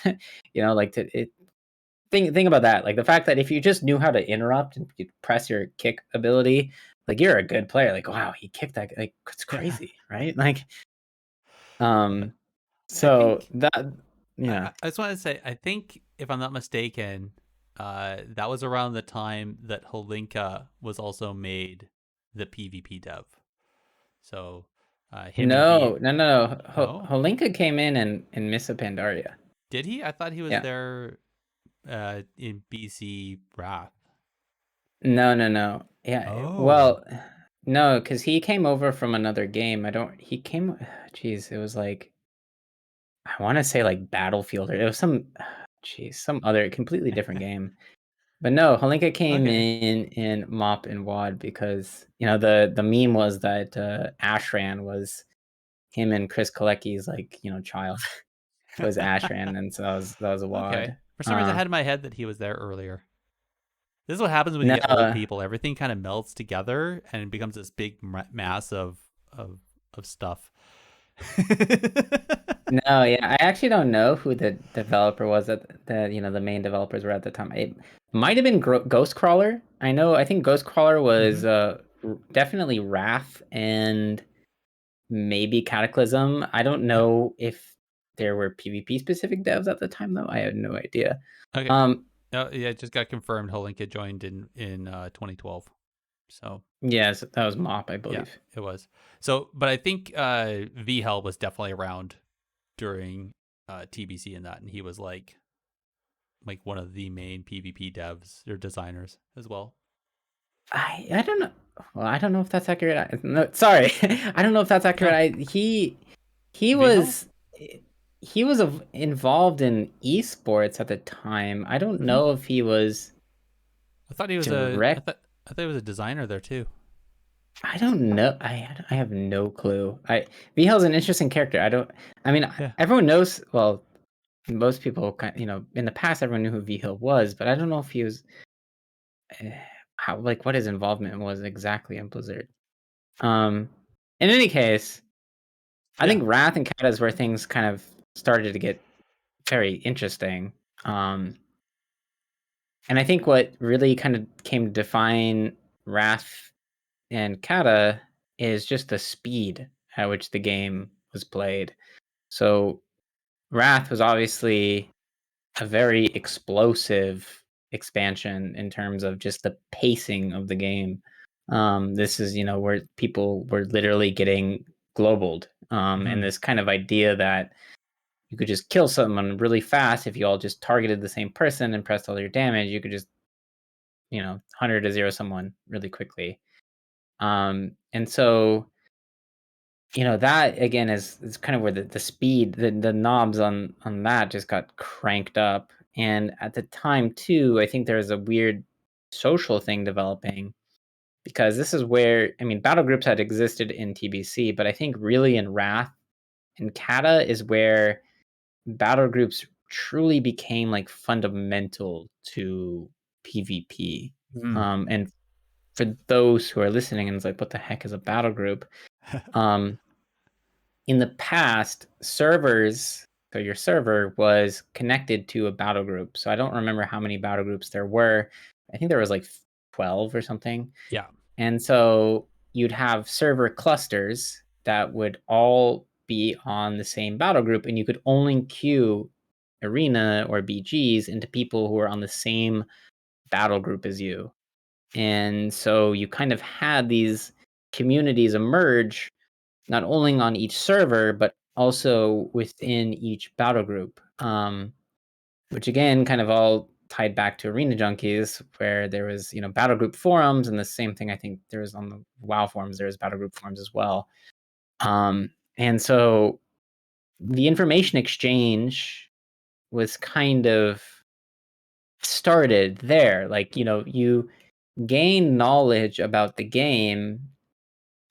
Think about that. Like the fact that if you just knew how to interrupt and you press your kick ability, like you're a good player. Like, wow, he kicked that. Like, it's crazy, right? Like, so that, yeah. I just want to say, I think if I'm not mistaken, that was around the time that Holinka was also made the PvP dev. So, him No. and Holinka came in and Missa Pandaria. Did he? I thought he was there in BC Wrath. No. Yeah. Oh. Well, no, because he came over from another game. He came. Jeez, it was like, I want to say like Battlefield, or it was some other completely different game. But no, Holinka came in Mop and Wad because the meme was that Ashran was him and Chris Kalecki's like child was Ashran, and so that was a Wad. Okay. For some reason, I had in my head that he was there earlier. This is what happens when No. you get old people. Everything kind of melts together and it becomes this big mass of stuff. No, yeah, I actually don't know who the developer was the main developers were at the time. It might have been Ghostcrawler. I think Ghostcrawler was definitely Wrath and maybe Cataclysm. I don't know if there were PvP specific devs at the time though. I have no idea. Okay. Yeah, it just got confirmed. Holinka joined in 2012. So yes, that was Mop, I believe. Yeah, it was. So, but I think VHel was definitely around during TBC and that, and he was like like one of the main PvP devs or designers as well. I don't know. Well, I don't know if that's accurate. No, sorry, I don't know if that's accurate. He Vihel? was involved in esports at the time. I don't know if he was I thought he was direct. I thought he was a designer there too. I don't know. I have no clue. Vihel's an interesting character. I mean, Yeah. everyone knows. Well, most people, in the past, everyone knew who Vihel was, but I don't know if he was how what his involvement was exactly in Blizzard. In any case, I Yeah. think Wrath and Kata is where things kind of started to get very interesting. And I think what really kind of came to define Wrath and Kata is just the speed at which the game was played. So Wrath was obviously a very explosive expansion in terms of just the pacing of the game. This is, where people were literally getting globaled. And this kind of idea that you could just kill someone really fast if you all just targeted the same person and pressed all your damage. You could just, 100 to 0 someone really quickly. And so, that again is kind of where the speed, the knobs on that just got cranked up. And at the time too, I think there was a weird social thing developing because this is where, I mean, battle groups had existed in TBC, but I think really in Wrath and Kata is where battle groups truly became like fundamental to PvP. And for those who are listening and it's like, what the heck is a battle group? In the past, servers, so your server was connected to a battle group. So I don't remember how many battle groups there were. I think there was like 12 or something. Yeah. And so you'd have server clusters that would all be on the same battle group, and you could only queue arena or BGs into people who are on the same battle group as you. And so you kind of had these communities emerge not only on each server, but also within each battle group, which again kind of all tied back to Arena Junkies, where there was, battle group forums, and the same thing I think there was on the WoW forums, there was battle group forums as well. And so the information exchange was kind of started there. Like, you gain knowledge about the game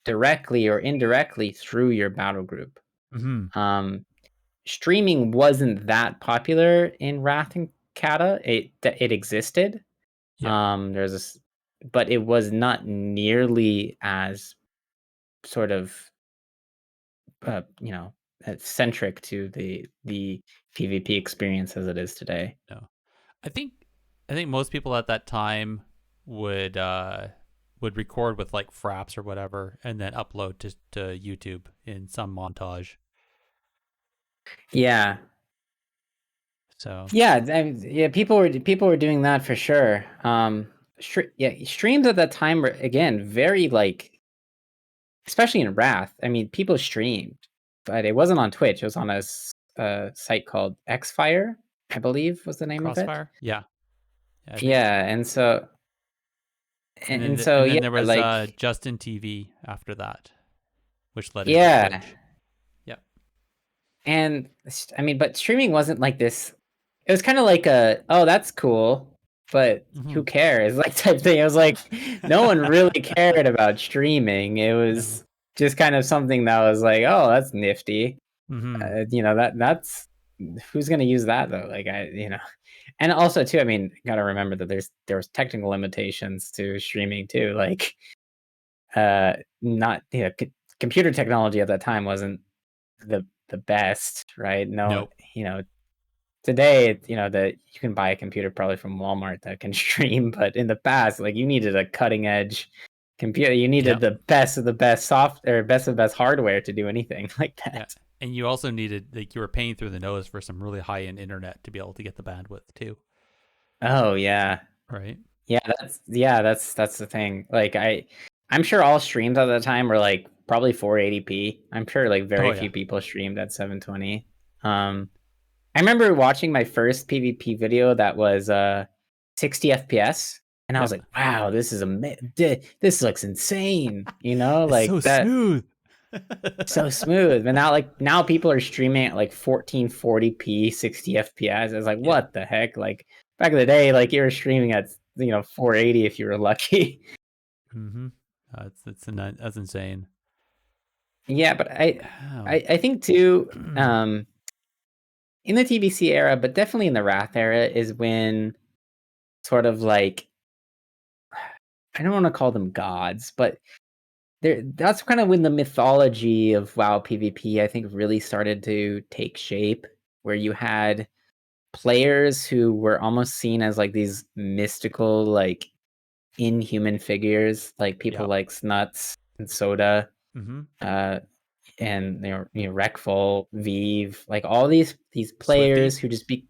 directly or indirectly through your battle group. Streaming wasn't that popular in Wrath and Kata. It existed. There's this, but it was not nearly as sort of centric to the PvP experience as it is today. No. I think most people at that time would record with like fraps or whatever and then upload to YouTube in some montage. Yeah. So Yeah, people were doing that for sure. Streams at that time were again very like, especially in Wrath. I mean, people streamed, but it wasn't on Twitch. It was on a site called Xfire, I believe was the name of it. Crossfire, yeah, Yeah, and so and so then yeah, there was like Justin TV after that, which led into yeah, Twitch. Yeah, and I mean, but streaming wasn't like this. It was kind of like oh, that's cool, but who cares? Like type thing. It was like no one really cared about streaming. It was just kind of something that was like, oh, that's nifty. That's who's gonna use that though? Like and also too, I mean, gotta remember that there was technical limitations to streaming too. Like, not computer technology at that time wasn't the best, right? No, nope. Today, that you can buy a computer probably from Walmart that can stream, but in the past, like you needed a cutting edge computer. You needed the best of the best software, best of the best hardware to do anything like that. Yeah. And you also needed, like, you were paying through the nose for some really high end internet to be able to get the bandwidth too. Oh yeah. Right. Yeah, that's the thing. Like I'm sure all streams at the time were like probably 480p. I'm sure like very few people streamed at 720. I remember watching my first PvP video that was 60 FPS, and I was Yep. like, "Wow, this looks insane!" You know, It's so like that, smooth. so smooth. But now people are streaming at like 1440p, 60 FPS. I was like, Yeah. "What the heck?" Like back in the day, like you were streaming at 480 if you were lucky. Mm-hmm. That's insane. Yeah, but Wow. I think too, in the TBC era, but definitely in the Wrath era, is when sort of like, I don't want to call them gods, but that's kind of when the mythology of WoW PvP, I think, really started to take shape, where you had players who were almost seen as like these mystical, like inhuman figures, like people Yep. like Snuts and Soda, Mm-hmm. uh, and Rekful, Vive, like all these Swifty. players who just be,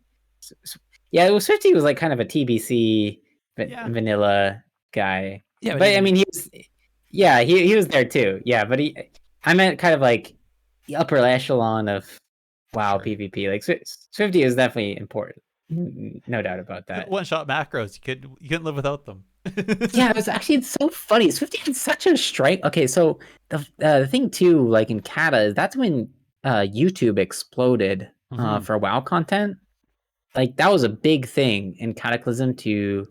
yeah, well, Swifty was like kind of a TBC Yeah. vanilla guy, Yeah, but but I even mean he was, yeah, he was there too, yeah, but I meant kind of like the upper echelon of WoW sure. PvP. Like Swifty is definitely important, no doubt about that. One shot macros. You couldn't live without them. Yeah, it's so funny. Swifty had such a strike. Okay, so the thing too, like in Kata, is that's when YouTube exploded Mm-hmm. for WoW content. Like that was a big thing in Cataclysm. To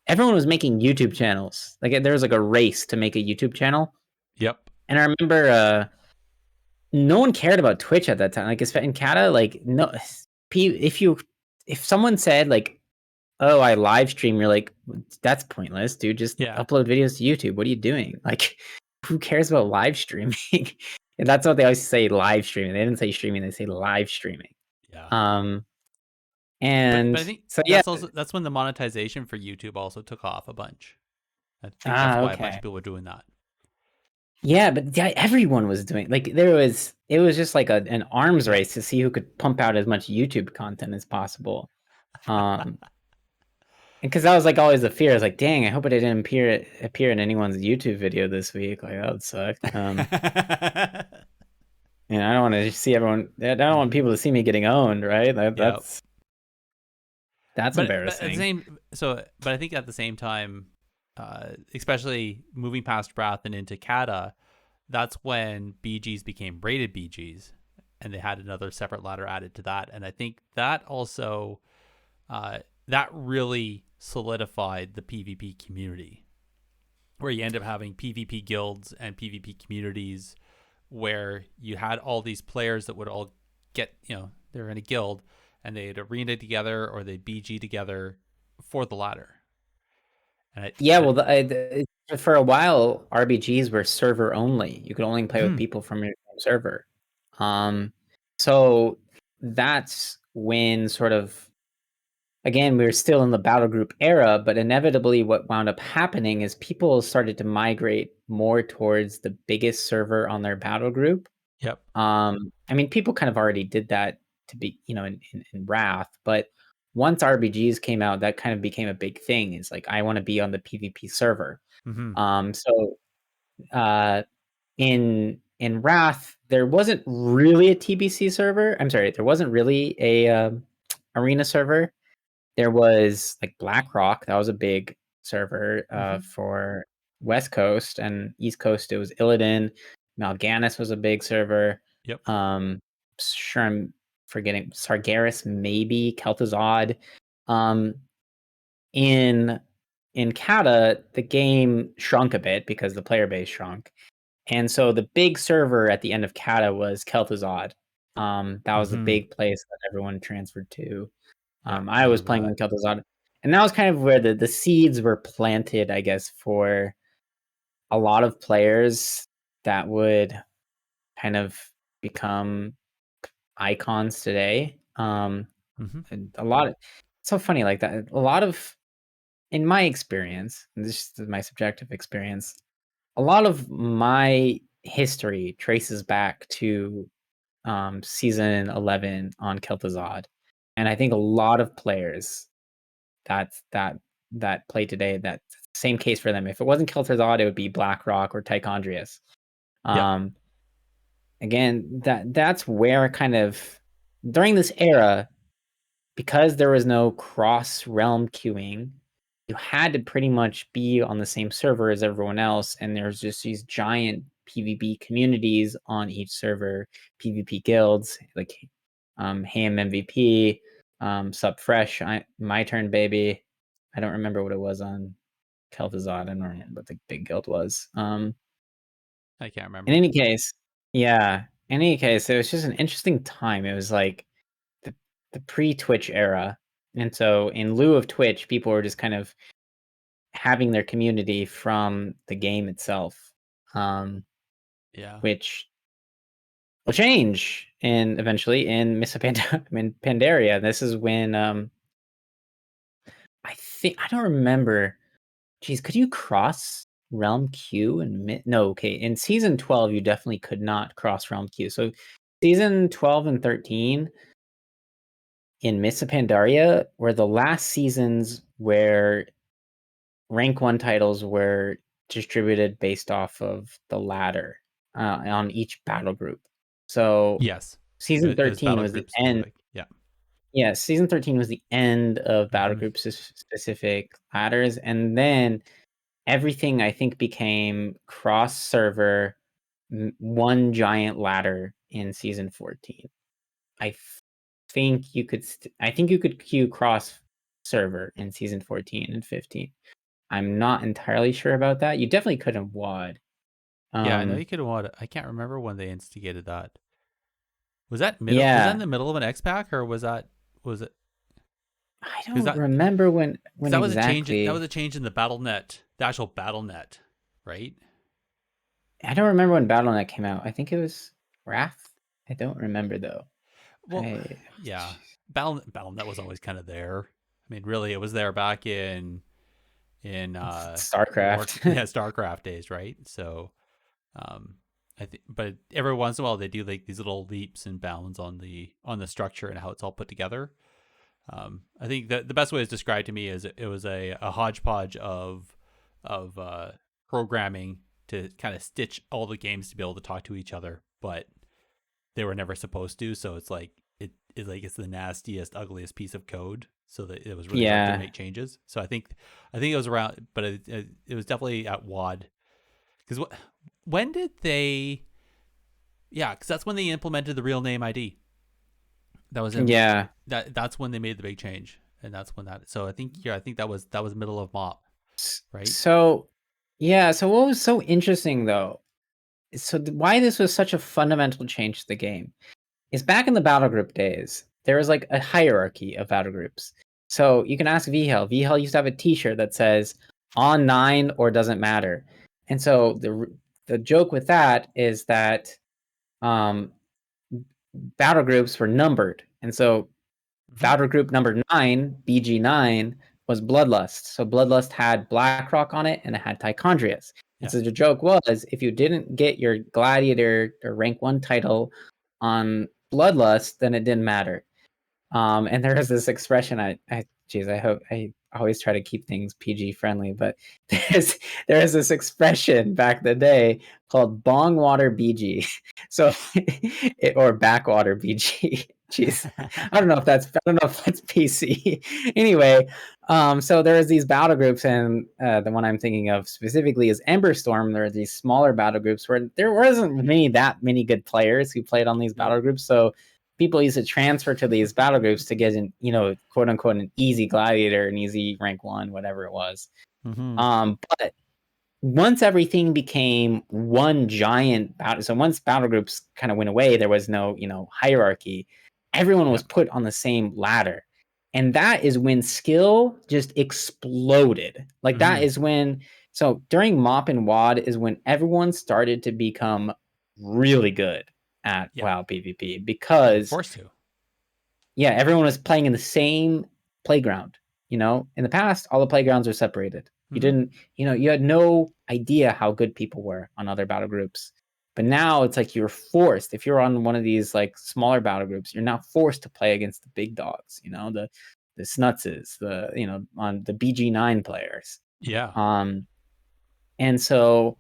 everyone was making YouTube channels. Like there was like a race to make a YouTube channel, Yep. and I remember no one cared about Twitch at that time. Like in Kata, like no, if someone said like, "Oh, I live stream," you're like, "That's pointless, dude. Just Yeah. upload videos to YouTube. What are you doing? Like, who cares about live streaming?" And that's what they always say, live streaming. They didn't say streaming, they say live streaming. Yeah. But I And think so yeah. that's when the monetization for YouTube also took off a bunch. I think that's why a bunch Okay. of people were doing that. Yeah, but yeah, everyone was doing, like, it was just like an arms race to see who could pump out as much YouTube content as possible. Um, because that was like always the fear. I was like, dang, I hope it didn't appear in anyone's YouTube video this week. Like that would suck. I don't want to see everyone. I don't want people to see me getting owned, right? Yeah. That's But at the embarrassing. but I think at the same time, especially moving past Wrath and into Kata, that's when BGs became rated BGs, and they had another separate ladder added to that. And I think that also, that really solidified the PvP community, where you end up having PvP guilds and PvP communities, where you had all these players that would all get, they're in a guild and they'd arena together or they'd BG together for the ladder. And Yeah, well, for a while, RBGs were server only. You could only play with Mhm. people from your server. So that's when sort of, again, we were still in the battle group era, but inevitably what wound up happening is people started to migrate more towards the biggest server on their battle group. Yep. I mean, people kind of already did that to be, in Wrath, but once RBGs came out, that kind of became a big thing. It's like, I want to be on the PvP server. Mm-hmm. So in Wrath, there wasn't really a TBC server. I'm sorry, there wasn't really a arena server. There was like BlackRock. That was a big server Mm-hmm. for West Coast, and East Coast it was Illidan. Mal'Ganis was a big server. Yep. Sure, I'm forgetting Sargeras, maybe Kel'Thuzad. Um, in Kata, the game shrunk a bit because the player base shrunk, and so the big server at the end of Kata was Kel'Thuzad. That was the Mm-hmm. big place that everyone transferred to. Yeah, I I was remember playing that. on Kel'Thuzad, and that was kind of where the seeds were planted, I guess, for a lot of players that would kind of become icons today. Mm-hmm. And a lot of, it's so funny like that. A lot of, in my experience, and this is my subjective experience, a lot of my history traces back to season 11 on Kel'Thuzad, and I think a lot of players that play today, that same case for them. If it wasn't Kel'Thuzad, it would be BlackRock or Tychondrius. Yep. Again, that's where kind of during this era, because there was no cross realm queuing, you had to pretty much be on the same server as everyone else, and there's just these giant PvP communities on each server, PvP guilds like Ham MVP, Sup Fresh, My Turn Baby. I don't remember what it was on Kel'Thuzad. I don't remember what the big guild was. I can't In remember. any case, yeah. In any case, it was just an interesting time. It was like the pre-Twitch era, and so in lieu of Twitch, people were just kind of having their community from the game itself, Yeah. which will change and eventually in in Pandaria. This is when I don't remember. Geez, could you cross Realm Q and no? Okay, in season 12, you definitely could not cross Realm Q. So season 12 and 13 in Mists of Pandaria were the last seasons where rank 1 titles were distributed based off of the ladder on each battle group. So Yes. season It was 13 battle was the group end. specific. Yeah. Yeah, season 13 was the end of battle Mhm. group specific ladders, and then everything I think became cross server, one giant ladder in season 14. I think you could I think you could queue cross server in season 14 and 15. I'm not entirely sure about that. You definitely could in WoD. Yeah, I know you could want. I can't remember when they instigated that. Was that Was that in Yeah, the middle of an X pack, or was it I because don't remember when that was a change. That was exactly. a change in the BattleNet, the actual BattleNet, right? I don't remember when BattleNet came out. I think it was Wrath. I don't remember though. Well, I yeah, BattleNet was always kind of there. I mean, really, it was there back in StarCraft. yeah, StarCraft days, right? So, um, I think, but every once in a while they do like these little leaps and bounds on the structure and how it's all put together. I think that the best way it's described to me is it was a hodgepodge of programming to kind of stitch all the games to be able to talk to each other, but they were never supposed to. So it's like it's the nastiest, ugliest piece of code. So that it was really hard to Yeah, make changes. So I think it was around, but it was definitely at WAD because when did they? Yeah, because that's when they implemented the real name ID. That was in yeah. that's when they made the big change, and that's when that. So I think that was middle of MOP, right? So, yeah. So what was so interesting though? So why this was such a fundamental change to the game is back in the battle group days, there was like a hierarchy of battle groups. So you can ask VHL. VHL used to have a T-shirt that says "on 9" or "doesn't matter," and so the joke with that is that um, battle groups were numbered, and so Mm-hmm. battle group number 9, BG9, was Bloodlust. So Bloodlust had Blackrock on it and it had Tichondrius. And Yeah. so the joke was if you didn't get your Gladiator or rank 1 title on Bloodlust, then it didn't matter. And there is this expression. Geez, I hope I always try to keep things PG friendly, but there is this expression back in the day called bong water BG, so or backwater BG. Jeez, I don't know if that's PC. Anyway, so there is these battle groups, and the one I'm thinking of specifically is Emberstorm. There are these smaller battle groups where there wasn't that many good players who played on these Nope. battle groups, so people used to transfer to these battle groups to get an, quote unquote, an easy gladiator, an easy rank 1, whatever it was. Mm-hmm. But once everything became one giant battle, so once battle groups kind of went away, there was no, hierarchy. Everyone was Yep. put on the same ladder. And that is when skill just exploded. Like that Mm-hmm. is when, so during MOP and WOD is when everyone started to become really good at Yeah. WoW PvP You're because forced to. yeah, everyone was playing in the same playground. In the past, all the playgrounds were separated. You Mm-hmm. didn't, you had no idea how good people were on other battle groups. But now it's like you're forced. If you're on one of these like smaller battle groups, you're now forced to play against the big dogs. The Snutses, on the BG9 players. Yeah. Um, and so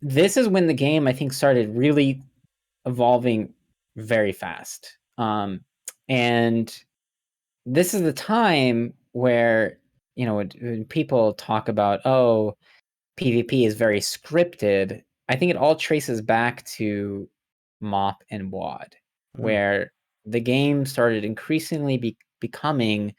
this is when the game I think started really evolving very fast. And this is the time where, when people talk about, oh, PvP is very scripted, I think it all traces back to MoP and WoD, where the game started increasingly becoming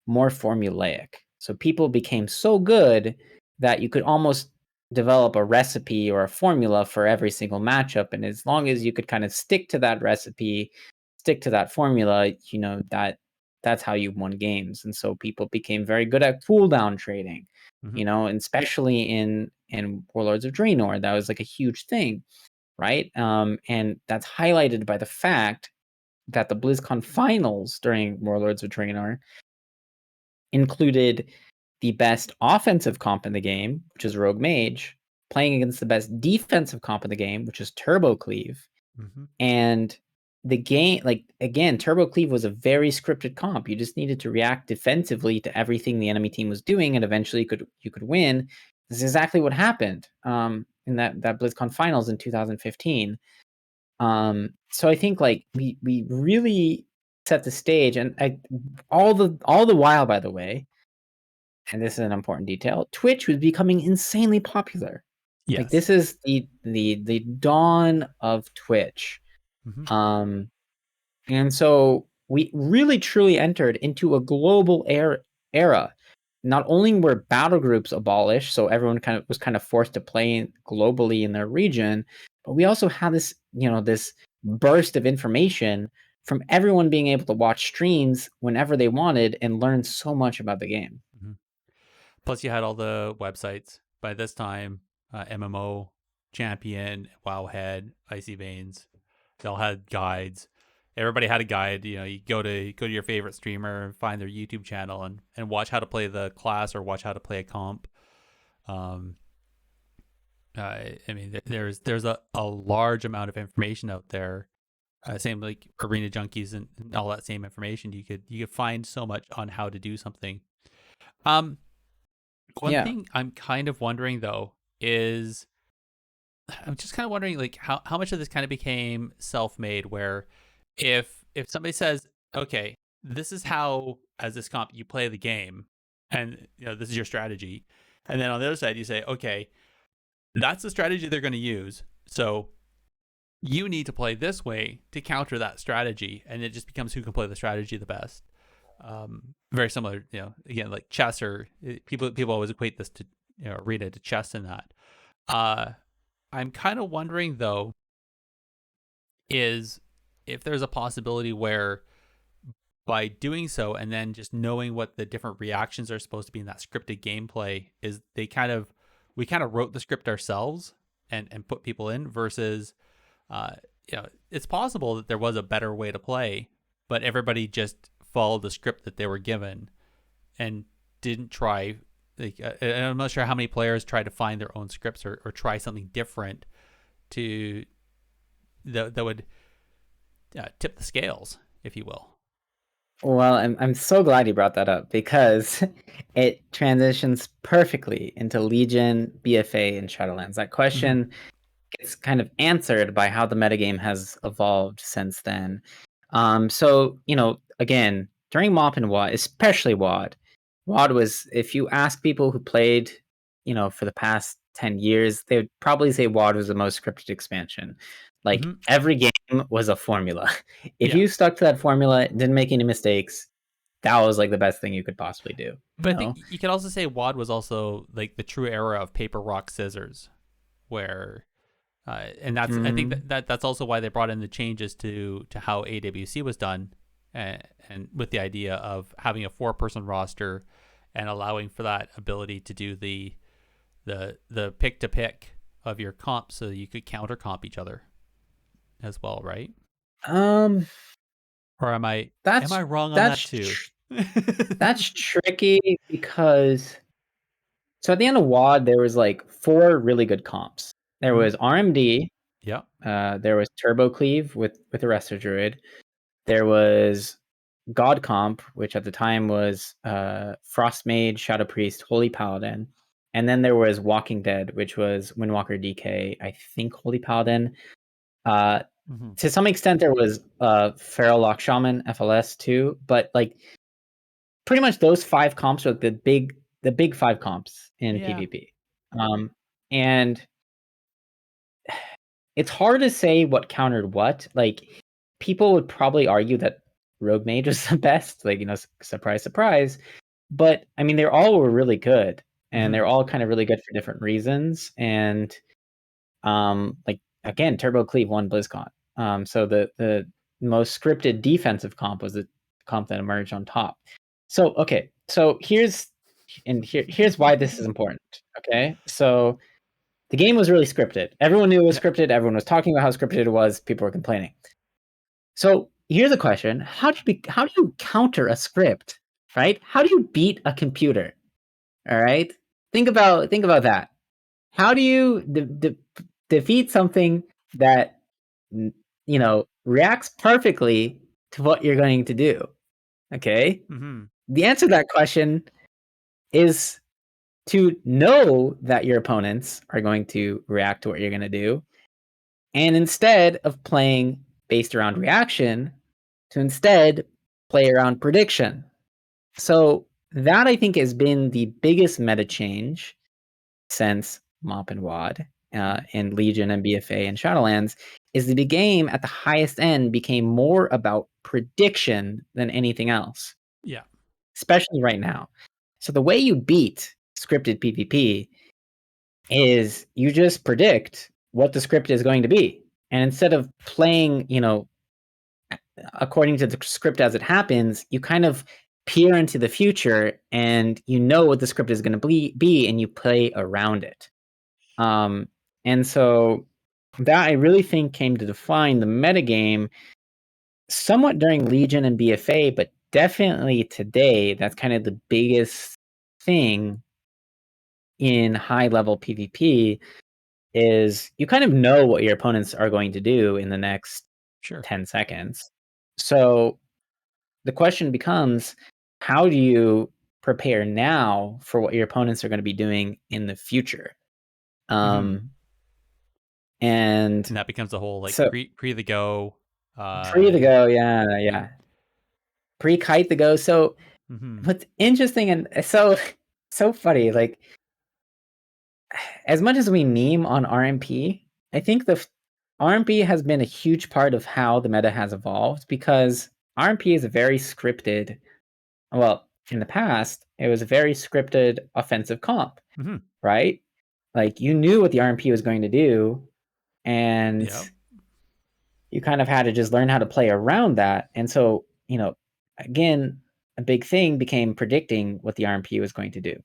more formulaic. So people became so good that you could almost develop a recipe or a formula for every single matchup. And as long as you could kind of stick to that recipe, stick to that formula, that's how you won games. And so people became very good at cooldown trading, and especially in Warlords of Draenor, that was like a huge thing, right? And that's highlighted by the fact that the BlizzCon finals during Warlords of Draenor included the best offensive comp in the game, which is Rogue Mage, playing against the best defensive comp in the game, which is Turbo Cleave. And the game, like, again, Turbo Cleave was a very scripted comp. You just needed to react defensively to everything the enemy team was doing, and eventually you could win. This is exactly what happened in that BlizzCon finals in 2015. So I think like we really set the stage, and all the while, by the way, and this is an important detail, Twitch was becoming insanely popular. Like, Yes. this is the dawn of Twitch. And so we really truly entered into a global era. Not only were battle groups abolished, so everyone was forced to play globally in their region, but we also had this, this burst of information from everyone being able to watch streams whenever they wanted and learn so much about the game. Plus, you had all the websites by this time, MMO, Champion, Wowhead, Icy Veins. They all had guides. Everybody had a guide. You go to your favorite streamer, find their YouTube channel, and watch how to play the class or watch how to play a comp. I mean, there's a large amount of information out there. Same like Arena Junkies and all that same information. You could find so much on how to do something. One thing I'm kind of wondering though is, I'm just kind of wondering like how much of this kind of became self-made, where if somebody says, okay, this is how, as this comp, you play the game, and this is your strategy, and then on the other side you say, okay, that's the strategy they're going to use, so you need to play this way to counter that strategy, and it just becomes who can play the strategy the best. Very similar, again, like chess, or people always equate this to Arena to chess in that. I'm kind of wondering though, is if there's a possibility where by doing so and then just knowing what the different reactions are supposed to be in that scripted gameplay, is we kind of wrote the script ourselves and put people in, versus it's possible that there was a better way to play, but everybody just followed the script that they were given and didn't try. Like, I'm not sure how many players try to find their own scripts or try something different to that would tip the scales, if you will. Well, I'm so glad you brought that up, because it transitions perfectly into Legion, BFA, and Shadowlands. That question gets kind of answered by how the metagame has evolved since then. So, again, during MoP and WoD, especially WoD was, if you ask people who played, for the past 10 years, they would probably say WoD was the most scripted expansion. Like, every game was a formula. If you stuck to that formula, didn't make any mistakes, that was like the best thing you could possibly do. But I think you could also say WoD was also like the true era of paper, rock, scissors, where and that's I think that's also why they brought in the changes to how AWC was done, and with the idea of having a 4-person roster and allowing for that ability to do the pick to pick of your comp, so you could counter comp each other as well, right? Or am I wrong on that too? That's tricky, because so at the end of WoD there was like 4 really good comps. There was RMD. Yeah. There was Turbo Cleave with Arrestor Druid. There was God Comp, which at the time was Frost Mage, Shadow Priest, Holy Paladin. And then there was Walking Dead, which was Windwalker DK, I think Holy Paladin. To some extent, there was Feral Lock Shaman FLS too, but like pretty much those 5 comps are the big 5 comps in Yeah. PvP. And it's hard to say what countered what. Like people would probably argue that Rogue Mage was the best, like, surprise, surprise. But I mean, were really good, and they're all kind of really good for different reasons. And like again, Turbo Cleave won BlizzCon. So the most scripted defensive comp was the comp that emerged on top. So okay, so here's why this is important. Okay, so the game was really scripted. Everyone knew it was scripted. Everyone was talking about how scripted it was. People were complaining. So here's a question: how do you counter a script? Right? How do you beat a computer? All right. Think about that. How do you defeat something that reacts perfectly to what you're going to do? Okay. The answer to that question is to know that your opponents are going to react to what you're going to do, and instead of playing based around reaction, to instead play around prediction. So that, I think, has been the biggest meta change since Mop and Wad in Legion and BFA and Shadowlands, is that the game at the highest end became more about prediction than anything else. Yeah. Especially right now. So the way you beat scripted PvP is you just predict what the script is going to be. And instead of playing, according to the script as it happens, you kind of peer into the future and you know what the script is going to be and you play around it. And so that, I really think, came to define the metagame somewhat during Legion and BFA, but definitely today, that's kind of the biggest thing in high-level PvP, is you kind of know what your opponents are going to do in the next 10 seconds. So the question becomes, how do you prepare now for what your opponents are going to be doing in the future? And that becomes the whole like so, pre the go. Pre the go, yeah. Pre-kite the go. So what's interesting and so funny, like as much as we meme on RMP, I think the RMP has been a huge part of how the meta has evolved, because RMP is a very scripted, well, in the past, it was a very scripted offensive comp, right? Like you knew what the RMP was going to do, and you kind of had to just learn how to play around that. And so, again, a big thing became predicting what the RMP was going to do.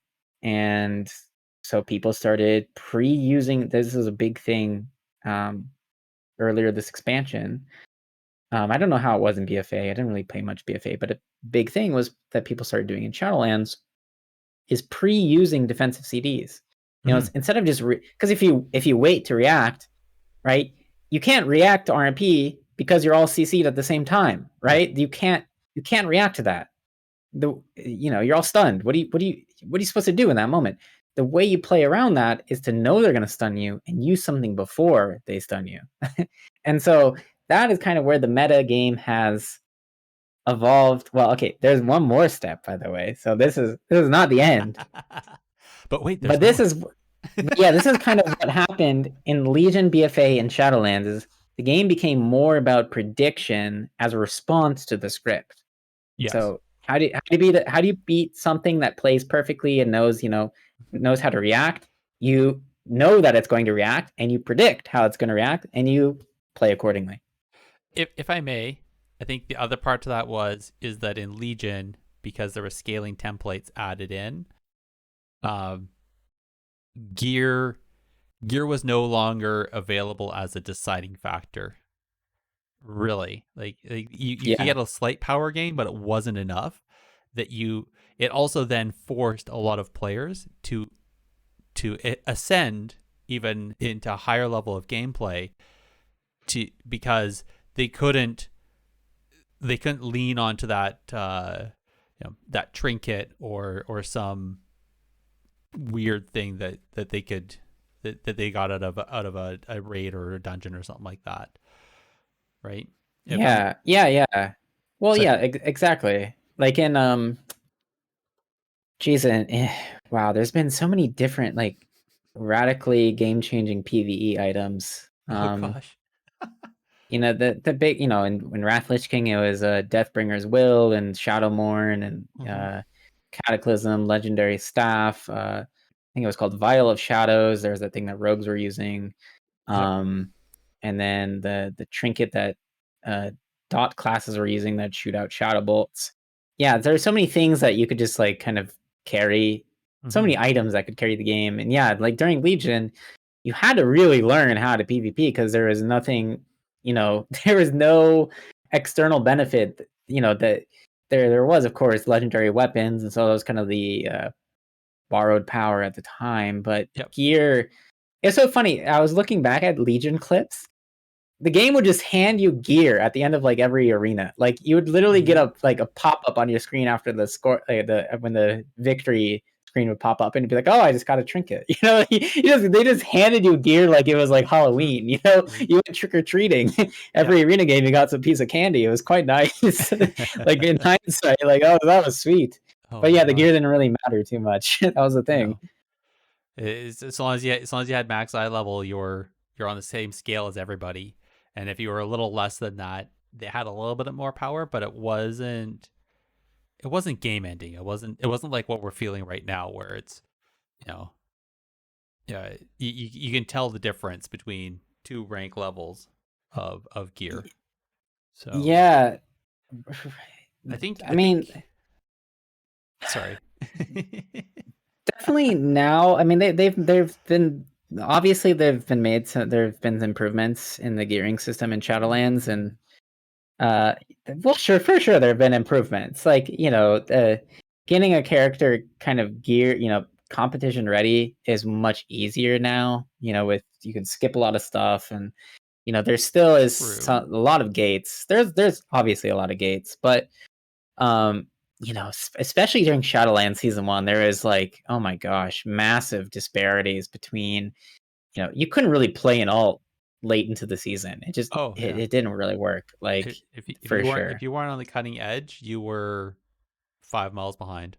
And so people started pre-using, this was a big thing earlier this expansion. I don't know how it was in BFA. I didn't really play much BFA, but a big thing was that people started doing in Shadowlands is pre-using defensive CDs. Instead of just because if you wait to react, right, you can't react to RMP because you're all CC'd at the same time, right? You can't react to that. You're all stunned. What are you supposed to do in that moment? The way you play around that is to know they're going to stun you and use something before they stun you. And so that is kind of where the meta game has evolved. Well, okay, there's one more step, by the way. So this is not the end. But wait, this is kind of what happened in Legion, BFA, and Shadowlands. Is the game became more about prediction as a response to the script. Yes. So how do you beat something that plays perfectly and knows how to react? You know that it's going to react, and you predict how it's going to react, and you play accordingly. If I may, I think the other part to that is that in Legion, because there were scaling templates added in, gear was no longer available as a deciding factor. Really, like you could get a slight power gain, but it wasn't enough. It also then forced a lot of players to ascend even into a higher level of gameplay, because they couldn't lean onto that that trinket or some weird thing that they got out of a raid or a dungeon or something like that. right? If I'm Yeah. Well, so yeah, exactly. Like in geez, and wow, there's been so many different like radically game-changing PvE items. oh gosh. The big, in Wrath Lich King, it was Deathbringer's Will and Shadowmourn and Hmm. Cataclysm, Legendary Staff. I think it was called Vial of Shadows. There's that thing that rogues were using. Yep. And then the trinket that dot classes were using that shoot out shadow bolts. Yeah, there's so many things that you could just like kind of carry. So Hmm. many items that could carry the game. And yeah, like during Legion, you had to really learn how to PvP because there was nothing, there was no external benefit. That there was, of course, legendary weapons, and so that was kind of the borrowed power at the time. But Yep. gear, it's so funny. I was looking back at Legion clips. The game would just hand you gear at the end of like every arena. Like you would literally get a pop up on your screen after the score, when the victory screen would pop up, and it'd be like, "Oh, I just got a trinket." They just handed you gear like it was like Halloween. Right. You went trick or treating. Every arena game, you got some piece of candy. It was quite nice. Like in hindsight, like, oh, that was sweet. Oh But my yeah, the gear gosh. didn't really matter too much. That was the thing. No. As long as you had max eye level, you're on the same scale as everybody. And if you were a little less than that, they had a little bit more power, but it wasn't game ending. It wasn't like what we're feeling right now where it's, you know, yeah, you can tell the difference between two rank levels of gear. So Yeah, I think I I mean, think sorry. definitely now. I mean, they've been obviously they've been made. So there've been improvements in the gearing system in Shadowlands, and uh, well, sure, for sure, there have been improvements. Like getting a character kind of gear, competition ready is much easier now. With you can skip a lot of stuff, and there still is True. a lot of gates. There's obviously a lot of gates, but um especially during Shadowlands season 1, there is like, oh my gosh, massive disparities between, you couldn't really play an alt late into the season. It just Oh it, yeah. it didn't really work, like, If for you weren't sure. on the cutting edge, you were 5 miles behind.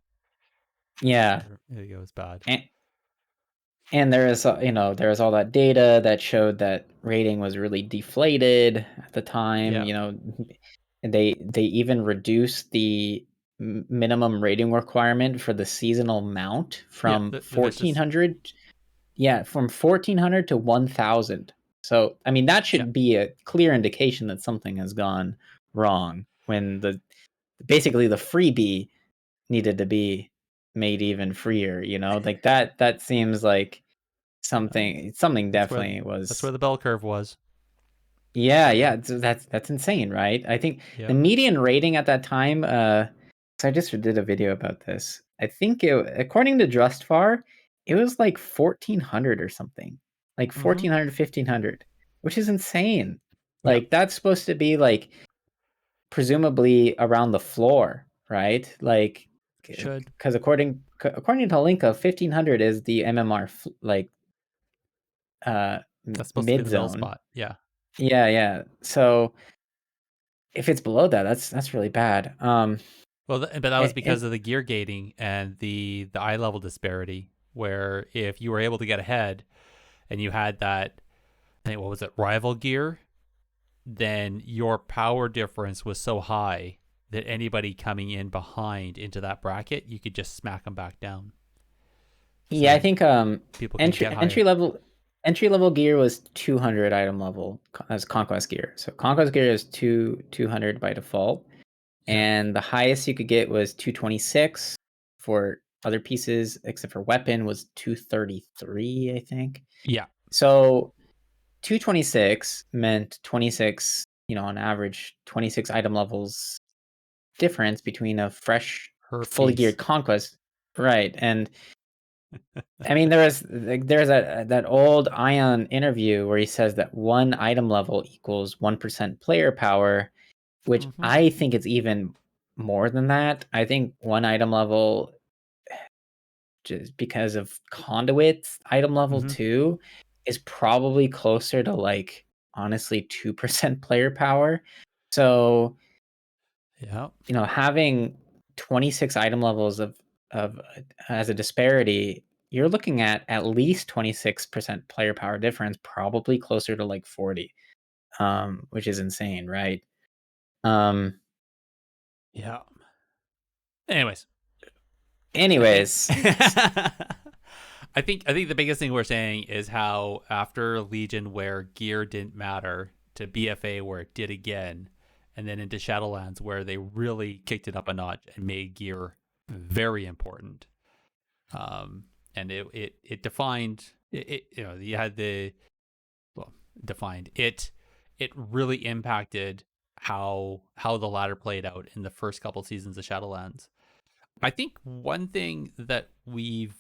Yeah. It was bad. and, and there is there was all that data that showed that rating was really deflated at the time. Yeah. And they even reduced the minimum rating requirement for the seasonal mount Yeah. from The Vistas. 1400. Yeah, from 1400 to 1000. So, I mean, that Yeah. should be a clear indication that something has gone wrong when basically the freebie needed to be made even freer, Like that seems like Well, something that's where definitely that's was. where the bell curve was. Yeah, So that's insane, right? I think the yep. median rating at that time, so I just did a video about this. I think according to Justfar, it was like 1400 or something. Like Mm-hmm. 1400, 1500, which is insane. Yep. Like that's supposed to be like presumably around the floor, right? Like Should. because according to Linka, 1500 is the MMR like That's supposed to be mid the bell zone. spot. Yeah. Yeah. So if it's below that, that's really bad. Well, but that was And because of the gear gating and the eye level disparity. Where if you were able to get ahead and you had that, I think what was it, rival gear, then your power difference was so high that anybody coming in behind into that bracket, you could just smack them back down. yeah, I So think people can entry get higher. entry level entry level gear was 200 item level as conquest gear. So conquest gear is 200 by default, Yeah. and the highest you could get was 226 for other pieces, except for weapon was 233, I think. Yeah. So 226 meant 26, on average 26 item levels difference between a fresh Her fully piece. geared conquest, right? And I mean, there's that old Ion interview where he says that one item level equals 1% player power, which Mm-hmm. I think it's even more than that. I think one item level, just because of conduits, item level Mm-hmm. 2 is probably closer to like honestly 2% player power. So, Yeah. having 26 item levels of as a disparity, you're looking at least 26% player power difference, probably closer to like 40, which is insane, right? Um, Yeah. Anyways, anyways, I think the biggest thing we're saying is how after Legion, where gear didn't matter, to BFA where it did again, and then into Shadowlands where they really kicked it up a notch and made gear very important. And it defined it. You had defined it. It really impacted how the ladder played out in the first couple seasons of Shadowlands. I think one thing that we've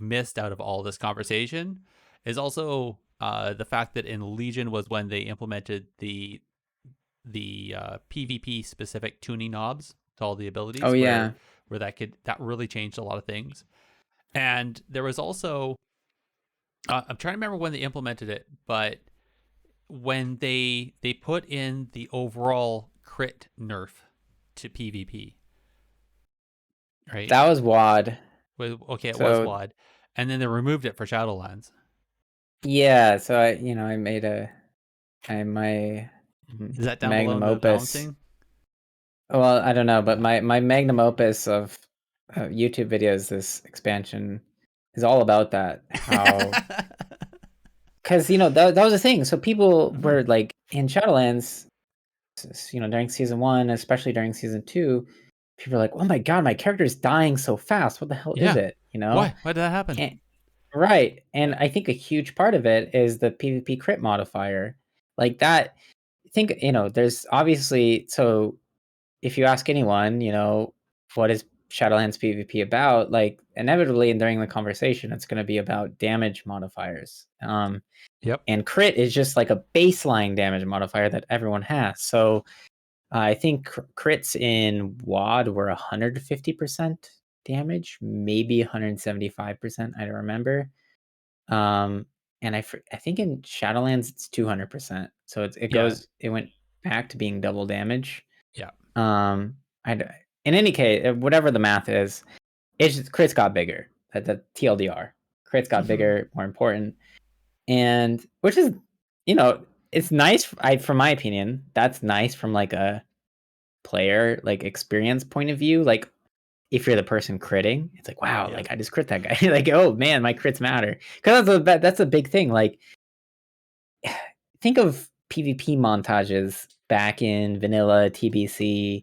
missed out of all this conversation is also the fact that in Legion was when they implemented the PvP specific tuning knobs to all the abilities. oh yeah, where that really changed a lot of things. And there was also I'm trying to remember when they implemented it, but when they put in the overall crit nerf to PvP, right? that was WAD. Okay, it was So WAD, and then they removed it for Shadowlands. yeah, so I made my Is that down below magnum in the opus. balancing? Well, I don't know, but Yeah. my magnum opus of YouTube videos, this expansion, is all about that. How, because that was the thing. So people Mhm. were like in Shadowlands, during season 1, especially during season 2, people are like, "Oh my god, my character is dying so fast. What the hell is Yeah. it?" Why did that happen? And, right, and I think a huge part of it is the PvP crit modifier, like that. I think there's obviously, so if you ask anyone, what is Shadowlands PvP about, like inevitably and during the conversation, it's going to be about damage modifiers. Yep. And crit is just like a baseline damage modifier that everyone has. So I think crits in WAD were 150% damage, maybe 175%. I don't remember. And I think in Shadowlands it's 200%. So it went back to being double damage. Yeah. In any case, whatever the math is, it's just crits got bigger. The TLDR, crits got bigger, more important, and which is, it's nice. From my opinion, that's nice from like a player like experience point of view. Like if you're the person critting, it's like, wow, Yeah. like I just crit that guy. Like, oh man, my crits matter, because that's a big thing. Like, think of PvP montages back in vanilla TBC,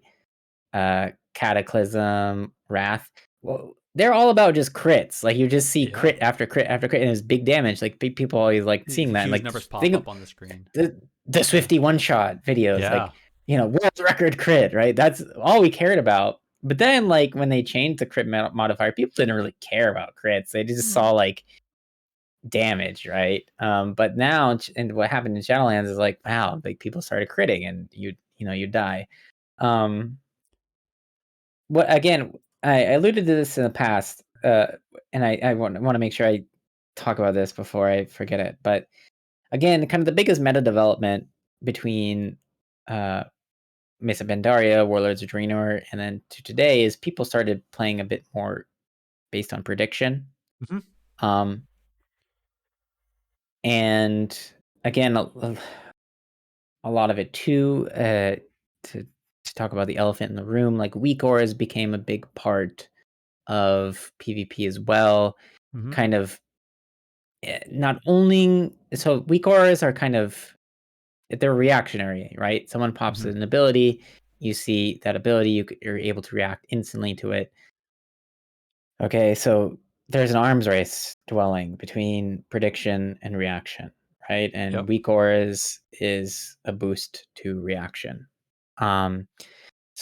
Cataclysm, Wrath. Well, they're all about just crits. Like you just see Yeah. crit after crit after crit, and it's big damage. Like people always like seeing that. And, Huge like numbers pop think up of on the screen. the Swifty one shot videos. Yeah. Like world record crit, right? That's all we cared about. But then, like when they changed the crit modifier, people didn't really care about crits. They just saw like damage, right? But now, and what happened in Shadowlands is like, wow, like people started critting, and you die. What again? I alluded to this in the past, and I want to make sure I talk about this before I forget it. But again, kind of the biggest meta development between Mists of Pandaria, Warlords of Draenor, and then to today is people started playing a bit more based on prediction. Um, and again, a lot of it too. To talk about the elephant in the room, like weak auras became a big part of PvP as well. Kind of not only, so weak auras are kind of, they're reactionary, right? Someone pops an ability, you see that ability, you're able to react instantly to it. Okay, so there's an arms race dwelling between prediction and reaction, right? And weak auras is a boost to reaction. So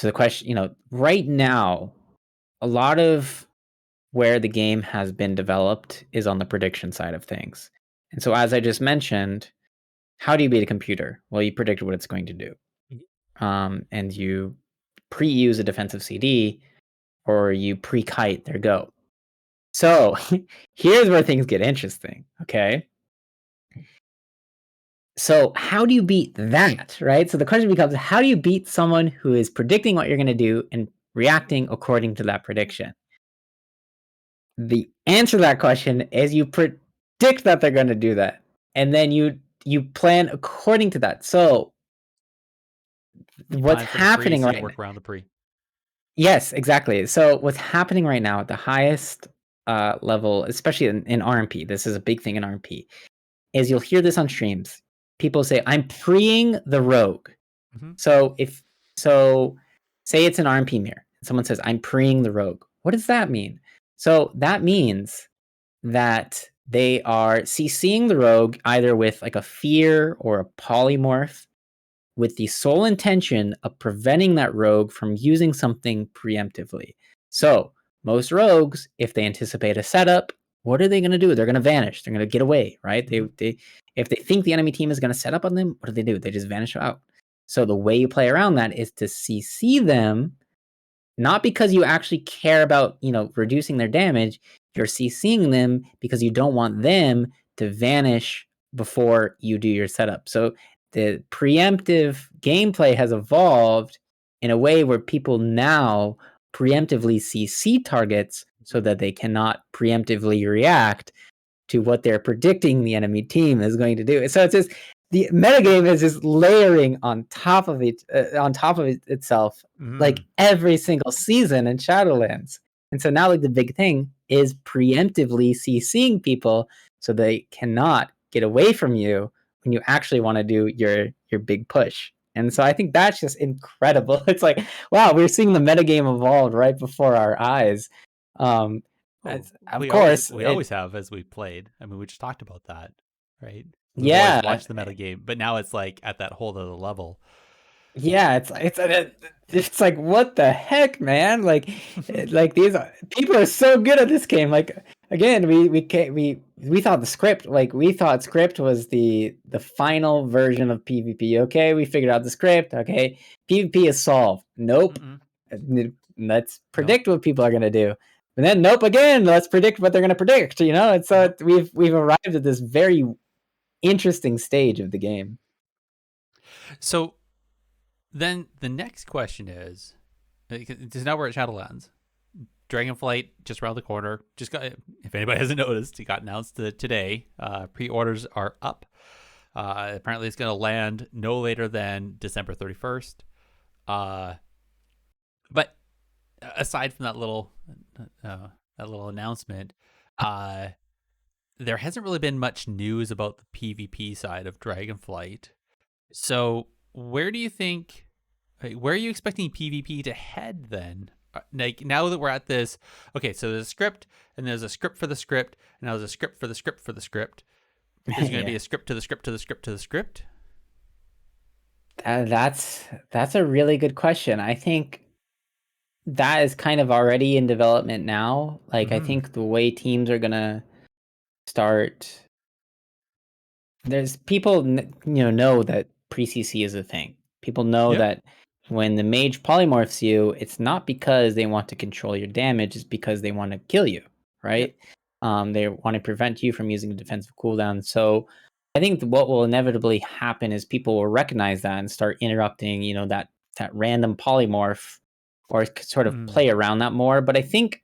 the question, right now, a lot of where the game has been developed is on the prediction side of things. And so, as I just mentioned, how do you beat a computer? Well, you predict what it's going to do. And you pre-use a defensive CD, or you pre-kite their go. So here's where things get interesting, okay? So how do you beat that, right? So the question becomes, how do you beat someone who is predicting what you're going to do and reacting according to that prediction? The answer to that question is you predict that they're going to do that, and then you plan according to that. So You what's plan for the pre, happening so you right work around the pre. Yes, exactly. So what's happening right now at the highest level, especially in RMP, this is a big thing in RMP, is you'll hear this on streams. People say, I'm preing the rogue. Mhm. So say it's an RMP mirror. Someone says, I'm preing the rogue. What does that mean? So that means that they are CCing the rogue either with like a fear or a polymorph with the sole intention of preventing that rogue from using something preemptively. So most rogues, if they anticipate a setup, what are they going to do? They're going to vanish. They're going to get away, right? Mhm. They if they think the enemy team is going to set up on them, what do? They just vanish out. So the way you play around that is to CC them, not because you actually care about, reducing their damage. You're CCing them because you don't want them to vanish before you do your setup. So the preemptive gameplay has evolved in a way where people now preemptively CC targets so that they cannot preemptively react to what they're predicting the enemy team is going to do. So it's just the metagame is just layering on top of itself, like Mhm. every single season in Shadowlands. And so now, like, the big thing is preemptively CCing people so they cannot get away from you when you actually want to do your big push. And so I think that's just incredible. It's like, wow, we're seeing the metagame evolve right before our eyes. Um, Oh, of we always course, we always have as we played. I mean, we just talked about that, right? We've always yeah, watched the meta game, but now it's like at that whole other level. yeah, it's like, what the heck, man? Like these people are so good at this game. Like, again, we thought the script, like, we thought script was the final version of PvP. Okay, we figured out the script. Okay, PvP is solved. Nope. Mm-mm. Let's No. predict what people are gonna do. And then nope again. Let's predict what they're gonna predict. And so Yep. we've arrived at this very interesting stage of the game. So then the next question is, because now we're at Shadowlands. Dragonflight just around the corner. Just got, if anybody hasn't noticed, it got announced today. Pre-orders are up. Apparently, it's going to land no later than December 31st. But aside from that little announcement, uh, there hasn't really been much news about the PvP side of Dragonflight. So, where do you think? Where are you expecting PvP to head then? Like, now that we're at this, okay, so there's a script, and there's a script for the script, and now there's a script for the script for the script. Is there going to be Yeah. a script to the script to the script to the script? That's a really good question. I think that is kind of already in development now. Like, I Mm-hmm. think the way teams are gonna start, there's people know that pre-CC is a thing. People know Yep. that when the mage polymorphs you, it's not because they want to control your damage, it's because they want to kill you, Yep. right? They want to prevent you from using a defensive cooldown. So I think what will inevitably happen is people will recognize that and start interrupting, that random polymorph, or sort of Mm. play around that more. But I think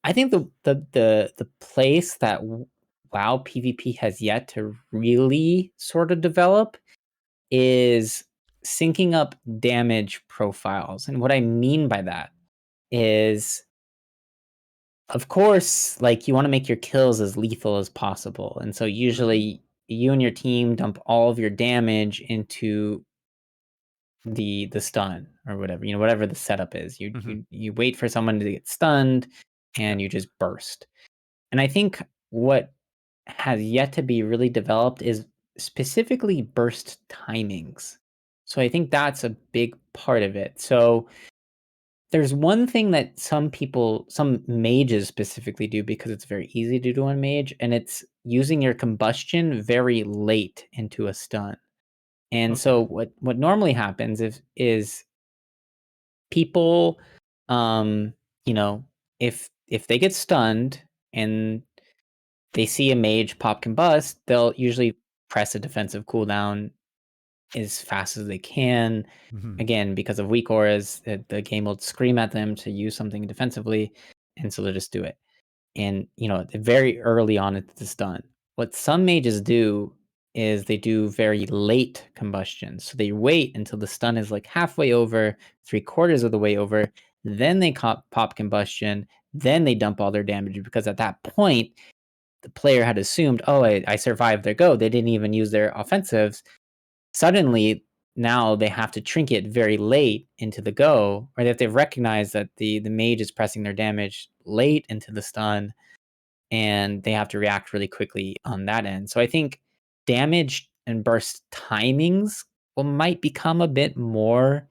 the place that WoW PvP has yet to really sort of develop is syncing up damage profiles. And what I mean by that is, of course, like, you want to make your kills as lethal as possible. And so Mm-hmm. usually you and your team dump all of your damage into the stun or whatever, whatever the setup is. You Mm-hmm. you you wait for someone to get stunned Yep. and you just burst. And I think what has yet to be really developed is specifically burst timings. So I think that's a big part of it. So there's one thing that some mages specifically do because it's very easy to do on mage, and it's using your combustion very late into a stun. And so Okay. what normally happens is people, um, you know, if they get stunned and they see a mage pop combust, they'll usually press a defensive cooldown as fast as they can. Mhm. Again, because of weak auras, the game will scream at them to use something defensively, and so they'll just do it. And very early on, it's done. What some mages do is they do very late combustion. So they wait until the stun is like halfway over, 3/4 of the way over, then they pop combustion, then they dump all their damage, because at that point the player had assumed, oh, I survived their go. They didn't even use their offensives. Suddenly, now they have to trinket very late into the go, or they have to recognize that the mage is pressing their damage late into the stun, and they have to react really quickly on that end. So I think damage and burst timings might become a bit more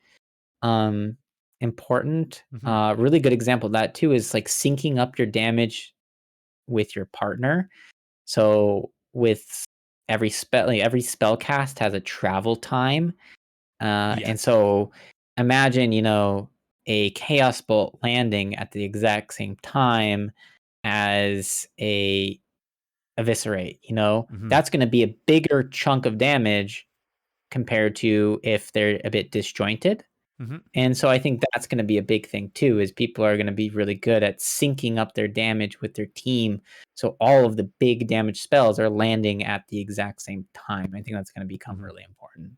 important. Mhm. Really good example of that too is like syncing up your damage with your partner. So with every spell, like every spell cast has a travel time, and Yes. so imagine a chaos bolt landing at the exact same time as a eviscerate. Mhm. That's going to be a bigger chunk of damage compared to if they're a bit disjointed. Mhm. And so I think that's going to be a big thing too, is people are going to be really good at syncing up their damage with their team. So all of the big damage spells are landing at the exact same time. I think that's going to become Mhm. really important.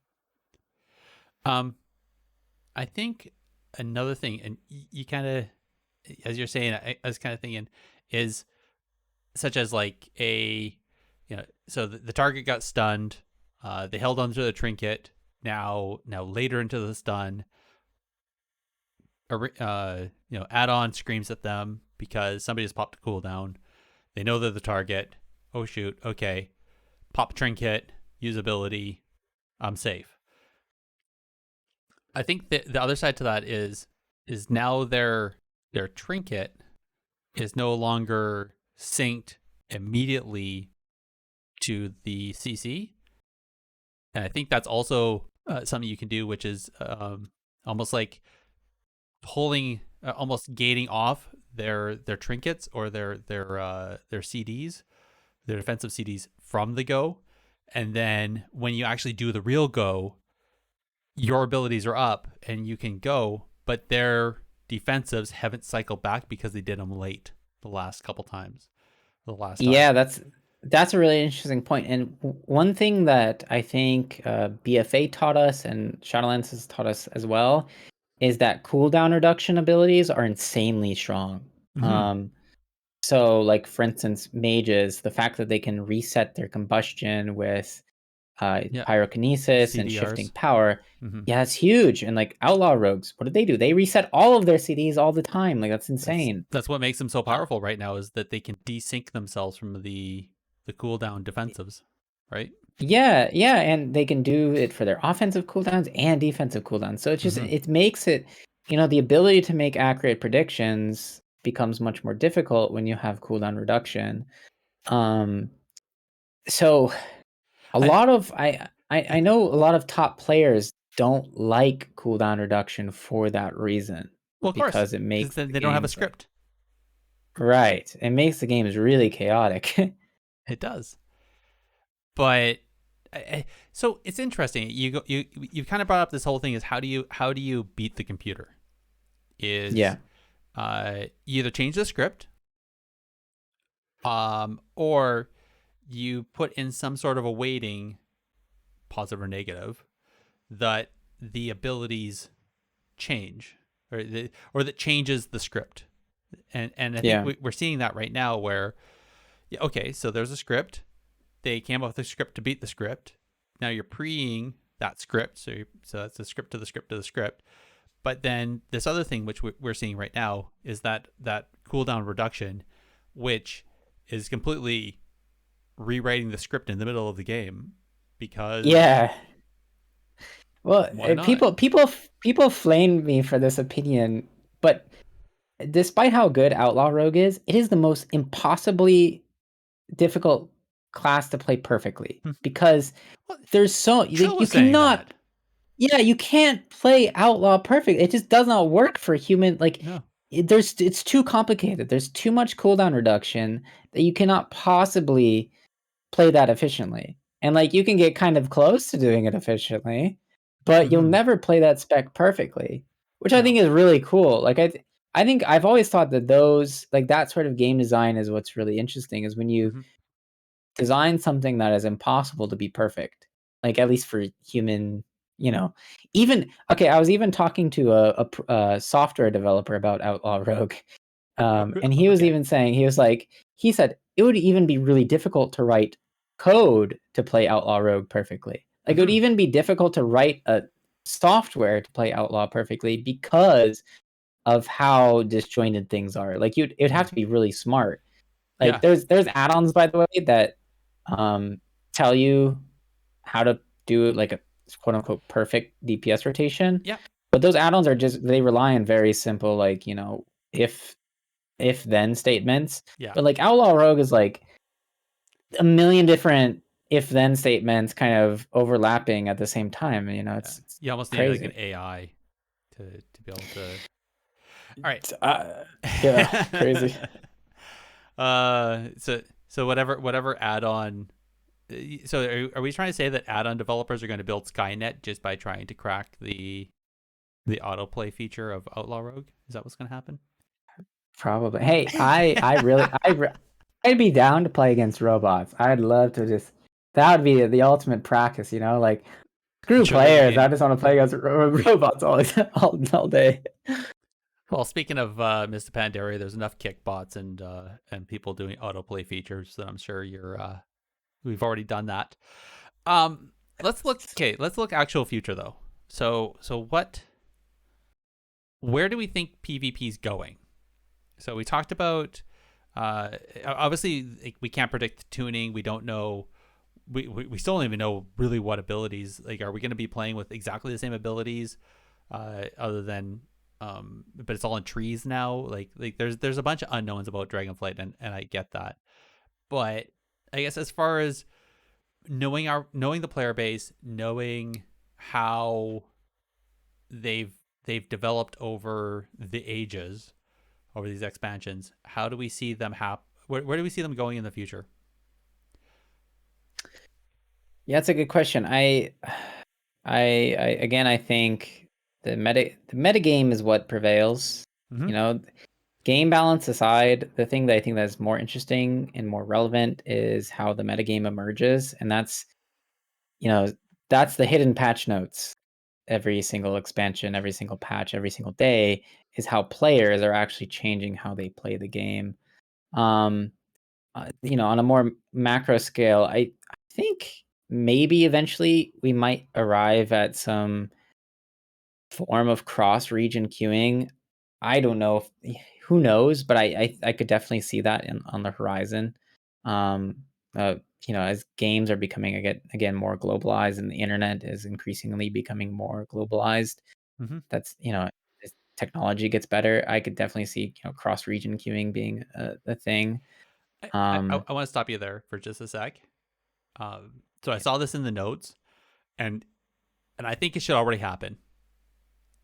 Um, I think another thing, and you kind of, as you're saying, I was kind of thinking, is such as like so the target got stunned, they held onto the trinket. Now later into the stun, add-on screams at them because somebody just popped a cooldown. They know they're the target. Oh shoot, okay, pop trinket, use ability, I'm safe. I think the other side to that is now their trinket is no longer synced immediately to the CC, and I think that's also something you can do, which is almost like pulling, almost gating off their trinkets or their CDs, their defensive CDs from the go, and then when you actually do the real go, your abilities are up and you can go, but their defensives haven't cycled back because they did them late the last couple times, the last time. Yeah, that's a really interesting point. And one thing that I think BFA taught us and Shadowlands has taught us as well is that cooldown reduction abilities are insanely strong. Mm-hmm. Um, so, like for instance, mages, the fact that they can reset their combustion with Yeah, pyrokinesis and shifting CDRs. power, Mm-hmm. yeah, it's huge. And like outlaw rogues, what do? They reset all of their CDs all the time. Like that's insane. That's what makes them so Uh, powerful right now, is that they can desync themselves from the cooldown defensives, right? yeah, and they can do it for their offensive cooldowns and defensive cooldowns. So Mm-hmm. it makes it, the ability to make accurate predictions becomes much more difficult when you have cooldown reduction. Um, so a I lot of I know a lot of top players don't like cooldown reduction for that reason, Well, of course, because it because makes then the they don't have a games script. right. It makes the games really chaotic. It does, but so it's interesting. You kind of brought up this whole thing, is how do you beat the computer? Yeah. Is you either change the script, or you put in some sort of a weighting, positive or negative, that the abilities change, or that changes the script. And I think Yeah. we're seeing that right now, where yeah, okay, so there's a script. They came up with a script to beat the script. Now you're preing that script, so that's the script to the script to the script. But then this other thing, which we're seeing right now, is that cooldown reduction, which is completely rewriting the script in the middle of the game, because Yeah. Well, why not? people flame me for this opinion, but despite how good Outlaw Rogue is, it is the most impossibly difficult class to play perfectly, Hmm. because Well, there's so Trill like you was saying cannot. that. Yeah, you can't play Outlaw perfect. It just does not work for human. Like No. it's too complicated. There's too much cooldown reduction that you cannot possibly play that efficiently. And like you can get kind of close to doing it efficiently, but you'll never play that spec perfectly, which I think is really cool. Like I think I've always thought that those like that sort of game design is what's really interesting is when you design something that is impossible to be perfect. Like at least for human, even okay. I was even talking to a software developer about Outlaw Rogue, and he was even saying he said it would even be really difficult to write code to play Outlaw Rogue perfectly. Like it would even be difficult to write a software to play Outlaw perfectly because of how disjointed things are. Like it'd have to be really smart. Like there's add-ons by the way that tell you how to do like a quote unquote perfect DPS rotation. Yeah. But those add-ons are they rely on very simple like, if then statements. Yeah. But like Outlaw Rogue is like a million different if then statements kind of overlapping at the same time. It's you almost crazy. need like an AI to be able to. All right. Yeah, crazy. So whatever add-on. So are we trying to say that add-on developers are going to build Skynet just by trying to crack the autoplay feature of Outlaw Rogue? Is that what's going to happen? Probably. Hey, I'd be down to play against robots. I'd love to that would be the ultimate practice, like screw players. I just want to play against robots all day. Well, speaking of Mr. Pandaria, there's enough kick bots and people doing autoplay features that I'm sure we've already done that. Let's look actual future though. So where do we think PvP is going? So we talked about obviously we can't predict tuning. We don't know. We still don't even know really what abilities. Like, are we going to be playing with exactly the same abilities, other than, but it's all in trees now. Like there's a bunch of unknowns about Dragonflight, and I get that. But I guess as far as knowing the player base, knowing how they've developed over the ages, over these expansions, how do we see them where do we see them going in the future? Yeah, that's a good question. I think the meta game is what prevails. Game balance aside, the thing that I think that's more interesting and more relevant is how the metagame emerges, and that's the hidden patch notes. Every single expansion, every single patch, every single day is how players are actually changing how they play the game. On a more macro scale, I think maybe eventually we might arrive at some form of cross-region queuing. I don't know who knows, but I could definitely see that on the horizon. As games are becoming again more globalized and the internet is increasingly becoming more globalized. That's as technology gets better, I could definitely see cross-region queuing being a thing. I want to stop you there for just a sec. So I saw this in the notes, and I think it should already happen.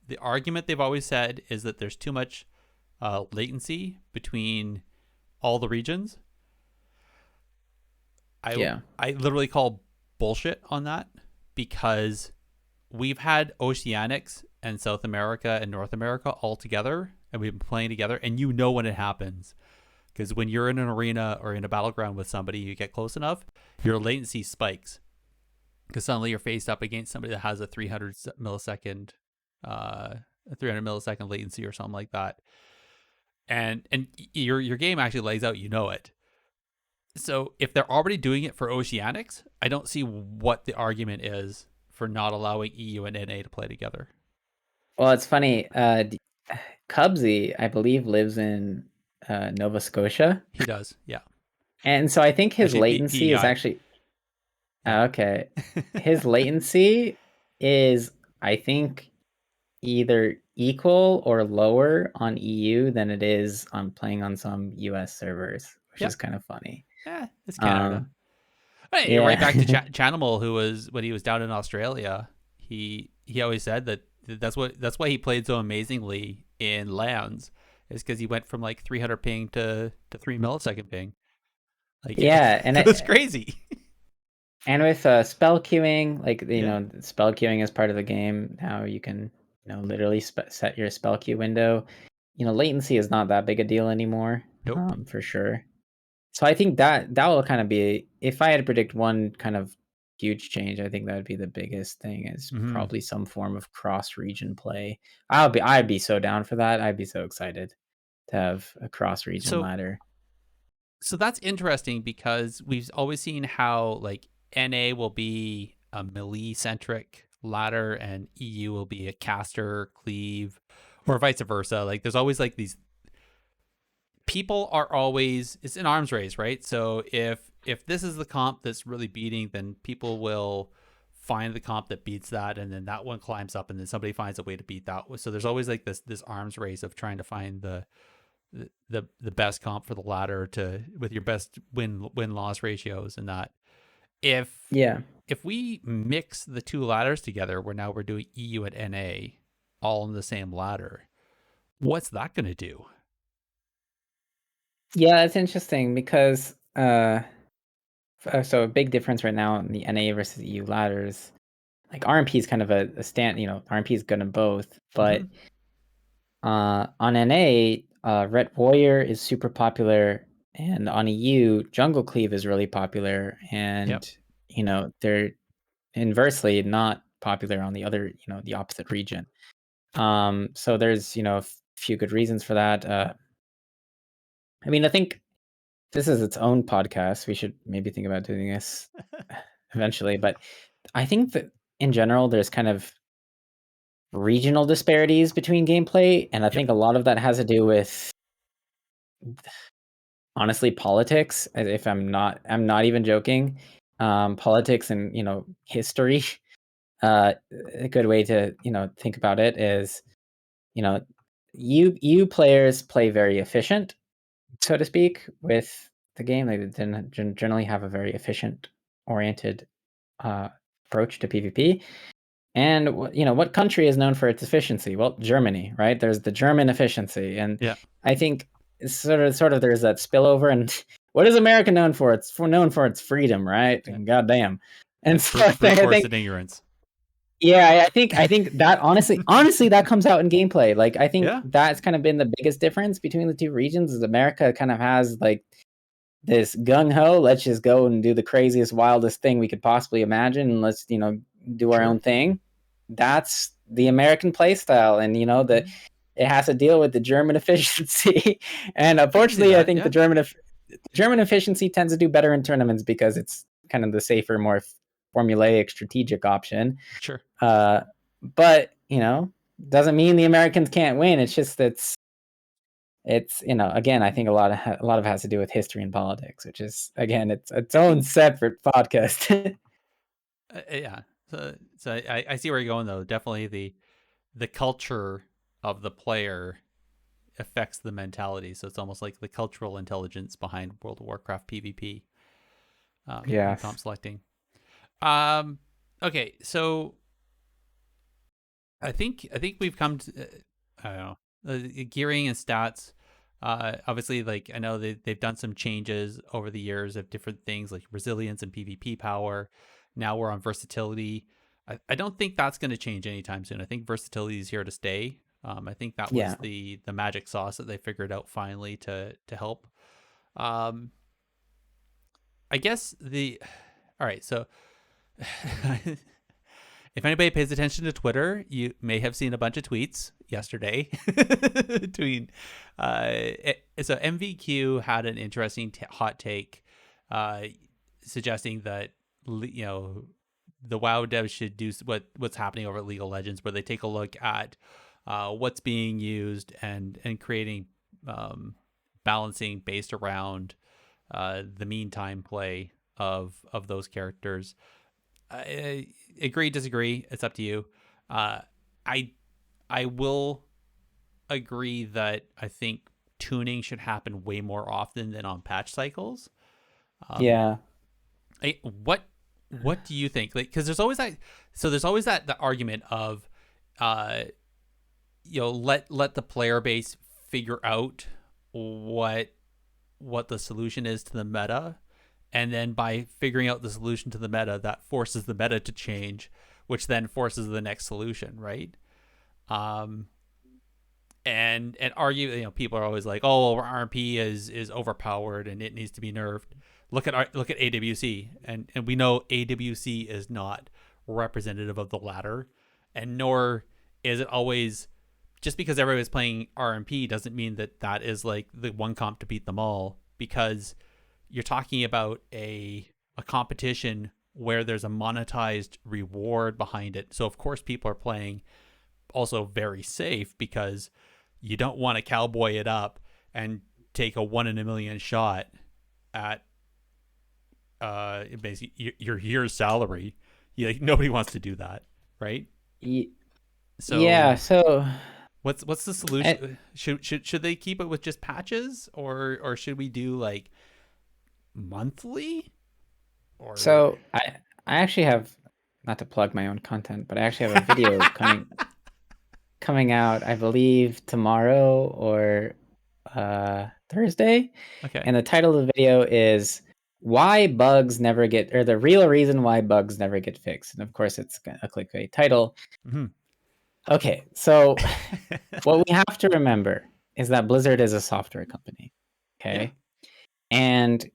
The argument they've always said is that there's too much latency between all the regions. I literally call bullshit on that, because we've had Oceanics and South America and North America all together, and we've been playing together, and when it happens. Because when you're in an arena or in a battleground with somebody, you get close enough, your latency spikes. Because suddenly you're faced up against somebody that has a 300 millisecond latency or something like that, and your game actually lays out, it. So if they're already doing it for Oceanics, I don't see what the argument is for not allowing EU and NA to play together. Well, it's funny. Cubsy, I believe, lives in Nova Scotia. He does, yeah. And so I think his latency is PEI. actually okay. His latency is, I think, either equal or lower on EU than it is on playing on some US servers, which is kind of funny. Yeah, it's Canada. Right back to Chanimal, who was, when he was down in Australia, he always said that that's why he played so amazingly in LANs, is because he went from like 300 ping to 3 millisecond ping. Like, yeah, and it was crazy. And with spell queuing, like spell queuing is part of the game. Now you can literally set your spell queue window. Latency is not that big a deal anymore. Nope. For sure. So I think that will kind of be, if I had to predict one kind of huge change, I think that would be the biggest thing, is probably some form of cross region play. I'd be so down for that. I'd be so excited to have a cross region ladder. So that's interesting, because we've always seen how like NA will be a melee centric ladder and EU will be a caster cleave, or vice versa. Like there's always like these people are always, it's an arms race, right? So if this is the comp that's really beating, then people will find the comp that beats that, and then that one climbs up, and then somebody finds a way to beat that. So there's always like this arms race of trying to find the best comp for the ladder to, with your best win loss ratios. And that if we mix the two ladders together, where now we're doing EU and NA all on the same ladder, what's that going to do? Yeah, it's interesting because so a big difference right now in the NA versus EU ladders, like RMP is kind of a stand, RMP is good in both, but on NA, Red Warrior is super popular, and on EU, Jungle Cleave is really popular, and they're inversely not popular on the other, the opposite region. So there's a few good reasons for that. I mean, I think this is its own podcast. We should maybe think about doing this eventually, but I think that in general, there's kind of regional disparities between gameplay, and I think a lot of that has to do with, honestly, politics. If I'm not even joking. Politics and history. A good way to think about it is, you players play very efficient, so to speak, with the game. They generally have a very efficient oriented approach to PvP. And what country is known for its efficiency? Well, Germany, right? There's the German efficiency, and I think it's sort of there's that spillover. And what is America known for? It's known for its freedom, right? And goddamn, and so I think and ignorance. Yeah, I think that honestly that comes out in gameplay. Like I think that's kind of been the biggest difference between the two regions. Is America kind of has like this gung ho, let's just go and do the craziest, wildest thing we could possibly imagine, and let's do our own thing. That's the American play style, and that it has to deal with the German efficiency. And unfortunately, I think the German efficiency tends to do better in tournaments because it's kind of the safer, more formulaic, strategic option. Sure. But doesn't mean the Americans can't win. It's just it's again, I think a lot of it has to do with history and politics, which is, again, it's its own separate podcast. Yeah. So I see where you're going, though. Definitely the culture of the player affects the mentality. So it's almost like the cultural intelligence behind World of Warcraft PvP. Comp selecting. Okay, so I think we've come to I don't know, the gearing and stats. Obviously, like I know they've done some changes over the years of different things like resilience and PvP power. Now we're on versatility. I don't think that's going to change anytime soon. I think versatility is here to stay. I think that was the magic sauce that they figured out finally to help. I guess all right, so if anybody pays attention to Twitter, you may have seen a bunch of tweets yesterday between so MVQ had an interesting hot take suggesting that the WoW devs should do what's happening over at League of Legends, where they take a look at what's being used and creating balancing based around the mean time play of those characters. I agree, disagree. It's up to you. I will agree that I think tuning should happen way more often than on patch cycles. What do you think? Like, because there's always that. So there's always the argument of, let the player base figure out what the solution is to the meta, and then by figuring out the solution to the meta, that forces the meta to change, which then forces the next solution, right? Um, and argue, people are always like, oh, well, RMP is overpowered and it needs to be nerfed. Look at AWC, and we know AWC is not representative of the latter, and nor is it always, just because everybody's playing RMP doesn't mean that is like the one comp to beat them all, because you're talking about a competition where there's a monetized reward behind it. So of course people are playing also very safe, because you don't want to cowboy it up and take a 1 in a million shot at basically your year's salary. Nobody wants to do that, right? So Yeah. So what's the solution? Should they keep it with just patches, or should we do like monthly? Or So I actually have, not to plug my own content, but I actually have a video coming out, I believe tomorrow or Thursday. okay. And the title of the video is why bugs never get, or the real reason why bugs never get fixed. And of course it's a clickbait title. Mhm. Okay, so what we have to remember is that Blizzard is a software company. Okay. And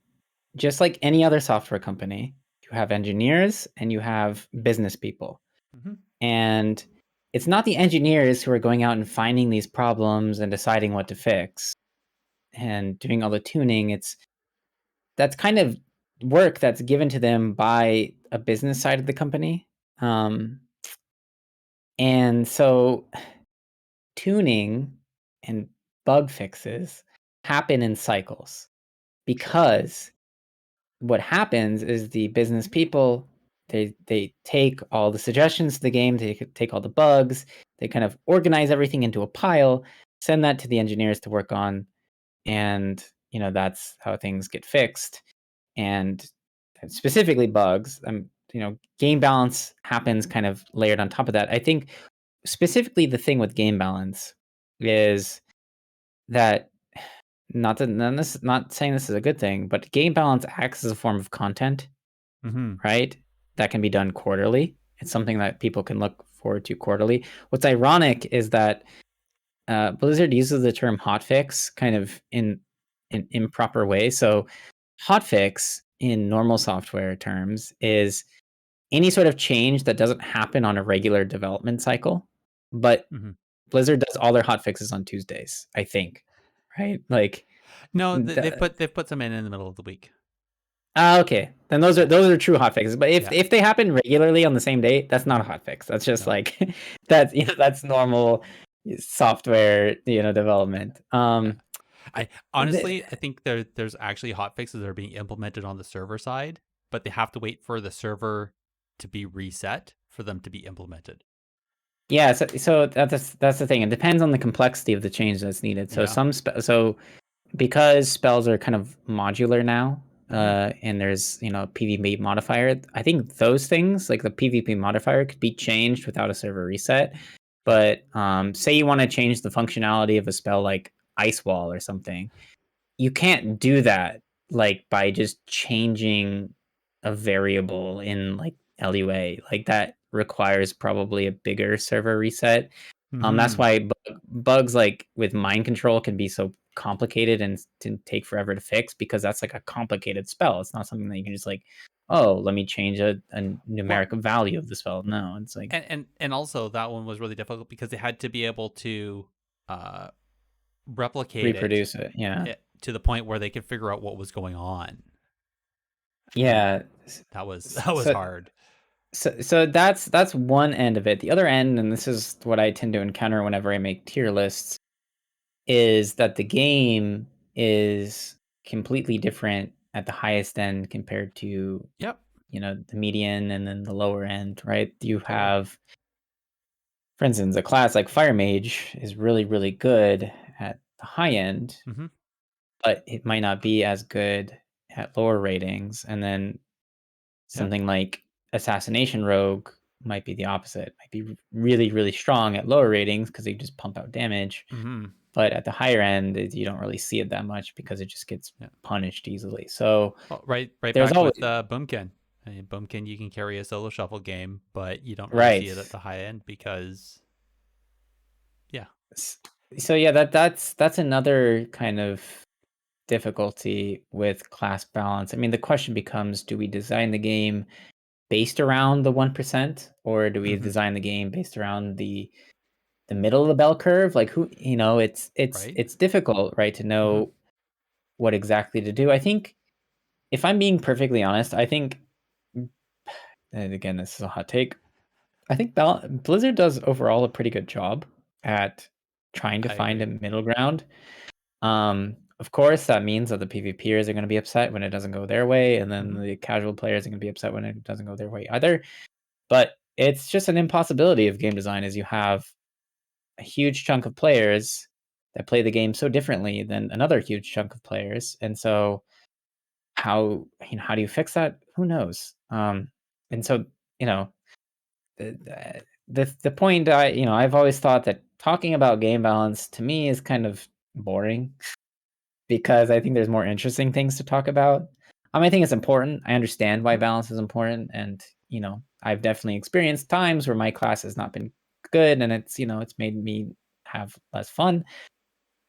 just like any other software company, you have engineers and you have business people. Mhm. And it's not the engineers who are going out and finding these problems and deciding what to fix and doing all the tuning. That's kind of work that's given to them by a business side of the company. And so tuning and bug fixes happen in cycles, because what happens is the business people, they take all the suggestions to the game, they take all the bugs, they kind of organize everything into a pile, send that to the engineers to work on, and that's how things get fixed. And specifically bugs, game balance happens kind of layered on top of that. I think specifically the thing with game balance is that, not saying this is a good thing, but game balance acts as a form of content, Mhm. right? That can be done quarterly. It's something that people can look forward to quarterly. What's ironic is that Blizzard uses the term hotfix kind of in an improper way. So hotfix in normal software terms is any sort of change that doesn't happen on a regular development cycle, but Mhm. Blizzard does all their hotfixes on Tuesdays, I think, right? Like, No, they've put some in the middle of the week. okay, then those are true hotfixes. But Yeah. if they happen regularly on the same day, that's not a hotfix. That's just No. like that's normal software development. Yeah. I honestly, I think there's actually hot fixes that are being implemented on the server side, but they have to wait for the server to be reset for them to be implemented. Yeah, so that's the thing. It depends on the complexity of the change that's needed. So Yeah. so because spells are kind of modular now, Mhm. and there's PvP modifier. I think those things like the PvP modifier could be changed without a server reset. Yeah. But say you want to change the functionality of a spell like Ice Wall or something, you can't do that like by just changing a variable in like LUA. Like that requires probably a bigger server reset. That's Mhm. why bugs like with mind control can be so complicated and to take forever to fix, because that's like a complicated spell. It's not something that you can just like, oh, let me change a Well, numeric value of the spell. No, it's like and also that one was really difficult because they had to be able to uh replicate it, reproduce it. Yeah, to the point where they could figure out what was going on. And yeah. that was So hard. so that's one end of it. The other end, and this is what I tend to encounter whenever I make tier lists, is that the game is completely different at the highest end compared to Yep. the median and then the lower end, right? You Totally. have, for instance, a class like Fire Mage is really, really good at the high end, Mhm. but it might not be as good at lower ratings. And then Yep. something like Assassination Rogue might be the opposite. Might be really, really strong at lower ratings because they just pump out damage. Mm-hmm. But at the higher end, you don't really see it that much because it just gets Yeah. punished easily. So Well, right there's back always with Boomkin. I mean, Boomkin, you can carry a solo shuffle game, but you don't really see right. it at the high end because, yeah. So yeah, that's another kind of difficulty with class balance. I mean, the question becomes: do we design the game based around the 1%, or do we Mm-hmm. design the game based around the middle of the bell curve? Like, who, Right. it's difficult, right, to Mm-hmm. know what exactly to do. I think, if I'm being perfectly honest, I think, and again, this is a hot take, I think Blizzard does overall a pretty good job at trying to I find a agree. middle ground. Of course, that means that the PvPers are going to be upset when it doesn't go their way, and then Mm-hmm. the casual players are going to be upset when it doesn't go their way either. But it's just an impossibility of game design, is you have a huge chunk of players that play the game so differently than another huge chunk of players, and so how do you fix that? Who knows? And so, you know, the point, I've always thought that talking about game balance to me is kind of boring because I think there's more interesting things to talk about. I think it's important. I understand why Mm-hmm. balance is important, and I've definitely experienced times where my class has not been good, and it's made me have less fun.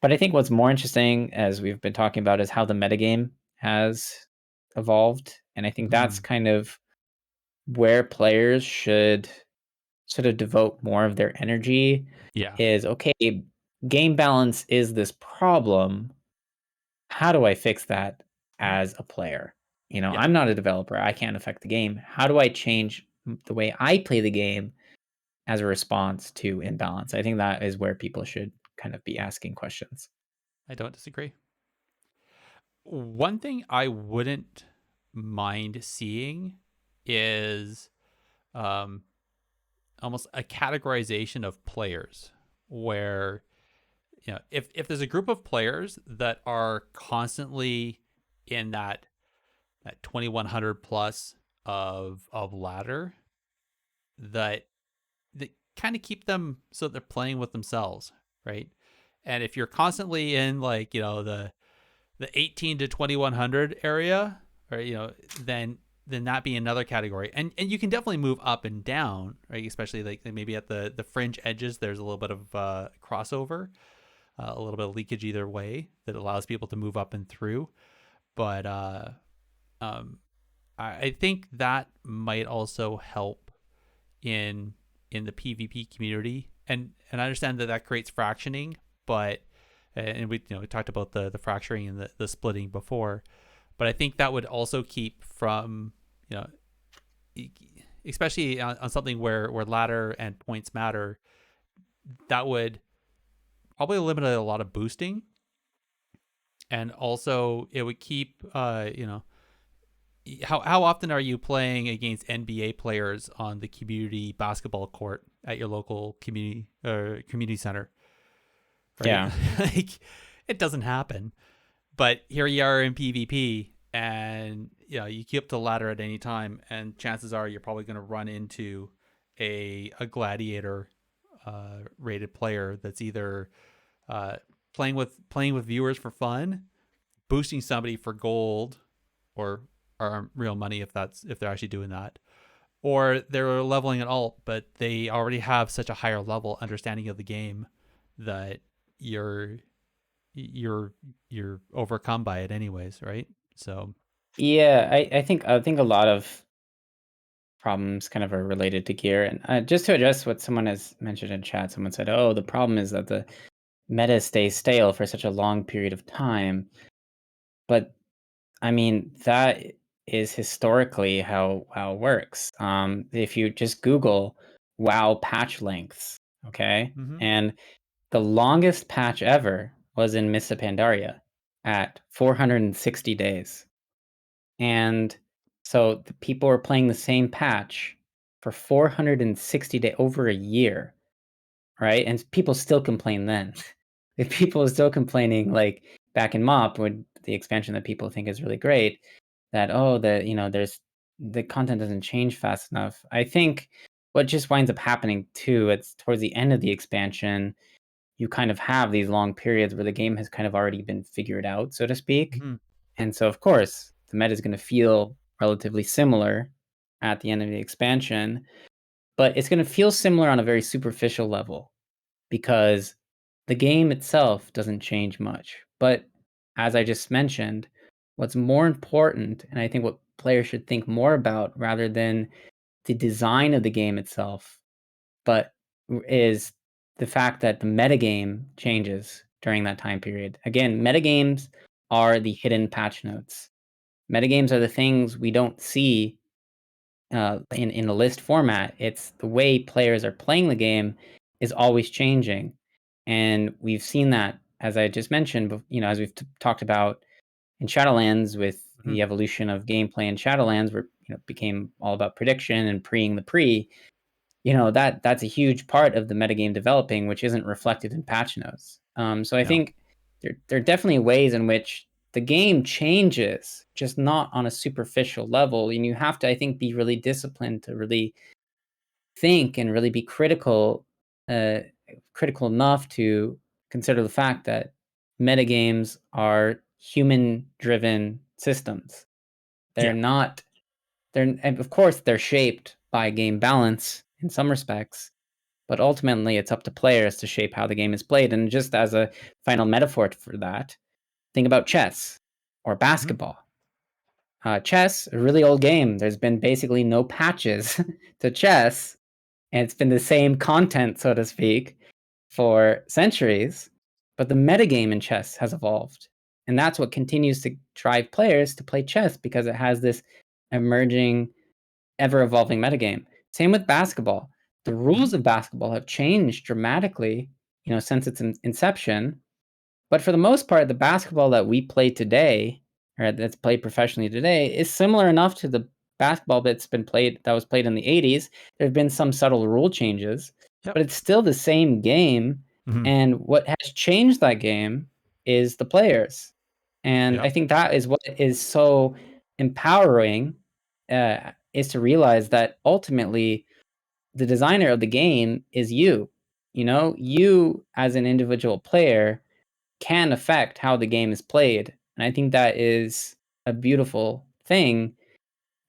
But I think what's more interesting, as we've been talking about, is how the metagame has evolved, and I think that's Mm-hmm. kind of where players should sort of devote more of their energy. Yeah. Is okay, game balance is this problem. How do I fix that as a player? Yeah. I'm not a developer. I can't affect the game. How do I change the way I play the game as a response to imbalance? I think that is where people should kind of be asking questions. I don't disagree. One thing I wouldn't mind seeing is um, almost a categorization of players where, if there's a group of players that are constantly in that 2100 plus of ladder, that kind of keep them so they're playing with themselves, right? And if you're constantly in, like, the 18 to 2100 area, or then that be another category. And you can definitely move up and down, right? Especially like maybe at the fringe edges, there's a little bit of crossover, a little bit of leakage either way that allows people to move up and through. But um, I think that might also help in the PvP community, and I understand that creates fractioning, but and we talked about the fracturing and the splitting before, but I think that would also keep from, especially on something where ladder and points matter, that would probably eliminate a lot of boosting, and also it would keep how often are you playing against NBA players on the community basketball court at your local community center, right? Yeah. Like, it doesn't happen. But here you are in PvP, and you keep up the ladder at any time, and chances are you're probably going to run into a gladiator rated player that's either playing with viewers for fun, boosting somebody for gold, or real money if they're actually doing that, or they're leveling at alt, but they already have such a higher level understanding of the game that you're you're overcome by it anyways, right? So Yeah, I think a lot of problems kind of are related to gear. And just to address what someone has mentioned in chat, someone said, "Oh, the problem is that the meta stays stale for such a long period of time." But I mean, that is historically how WoW works. If you just Google WoW patch lengths, okay, mm-hmm. and the longest patch ever was in Mists of Pandaria at 460 days. And so the people were playing the same patch for 460 days, over a year, right? And people still complain then. If people are still complaining, like back in MOP, with the expansion that people think is really great, that there's the content doesn't change fast enough. I think what just winds up happening too, it's towards the end of the expansion, you kind of have these long periods where the game has kind of already been figured out, so to speak. Mhm. And so, of course, the meta is going to feel relatively similar at the end of the expansion, but it's going to feel similar on a very superficial level because the game itself doesn't change much. But as I just mentioned, what's more important, and I think what players should think more about rather than the design of the game itself, but is the fact that the metagame changes during that time period. Again, metagames are the hidden patch notes. Metagames are the things we don't see in a list format. It's the way players are playing the game is always changing, and we've seen that as I just mentioned. As we've talked about in Shadowlands with Mhm. the evolution of gameplay in Shadowlands, where it became all about prediction and preing the pre. That's a huge part of the metagame developing, which isn't reflected in patch notes. So I Yeah. think there are definitely ways in which the game changes, just not on a superficial level. And you have to, I think, be really disciplined to really think and really be uh, critical enough to consider the fact that metagames are human-driven systems. They're Yeah. not. And of course, they're shaped by game balance in some respects, but ultimately it's up to players to shape how the game is played. And just as a final metaphor for that, think about chess or Mhm. basketball. Chess, a really old game. There's been basically no patches to chess, and it's been the same content, so to speak, for centuries. But the metagame in chess has evolved. And that's what continues to drive players to play chess because it has this emerging, ever evolving metagame. Same with basketball. The rules Mhm. of basketball have changed dramatically, since its inception. But for the most part, the basketball that we play today, or that's played professionally today, is similar enough to the basketball that was played in the 80s. There have been some subtle rule changes, Yep. but it's still the same game. Mhm. And what has changed that game is the players. And I Yep. think that is what is so empowering, is to realize that ultimately the designer of the game is you. You as an individual player can affect how the game is played. And I think that is a beautiful thing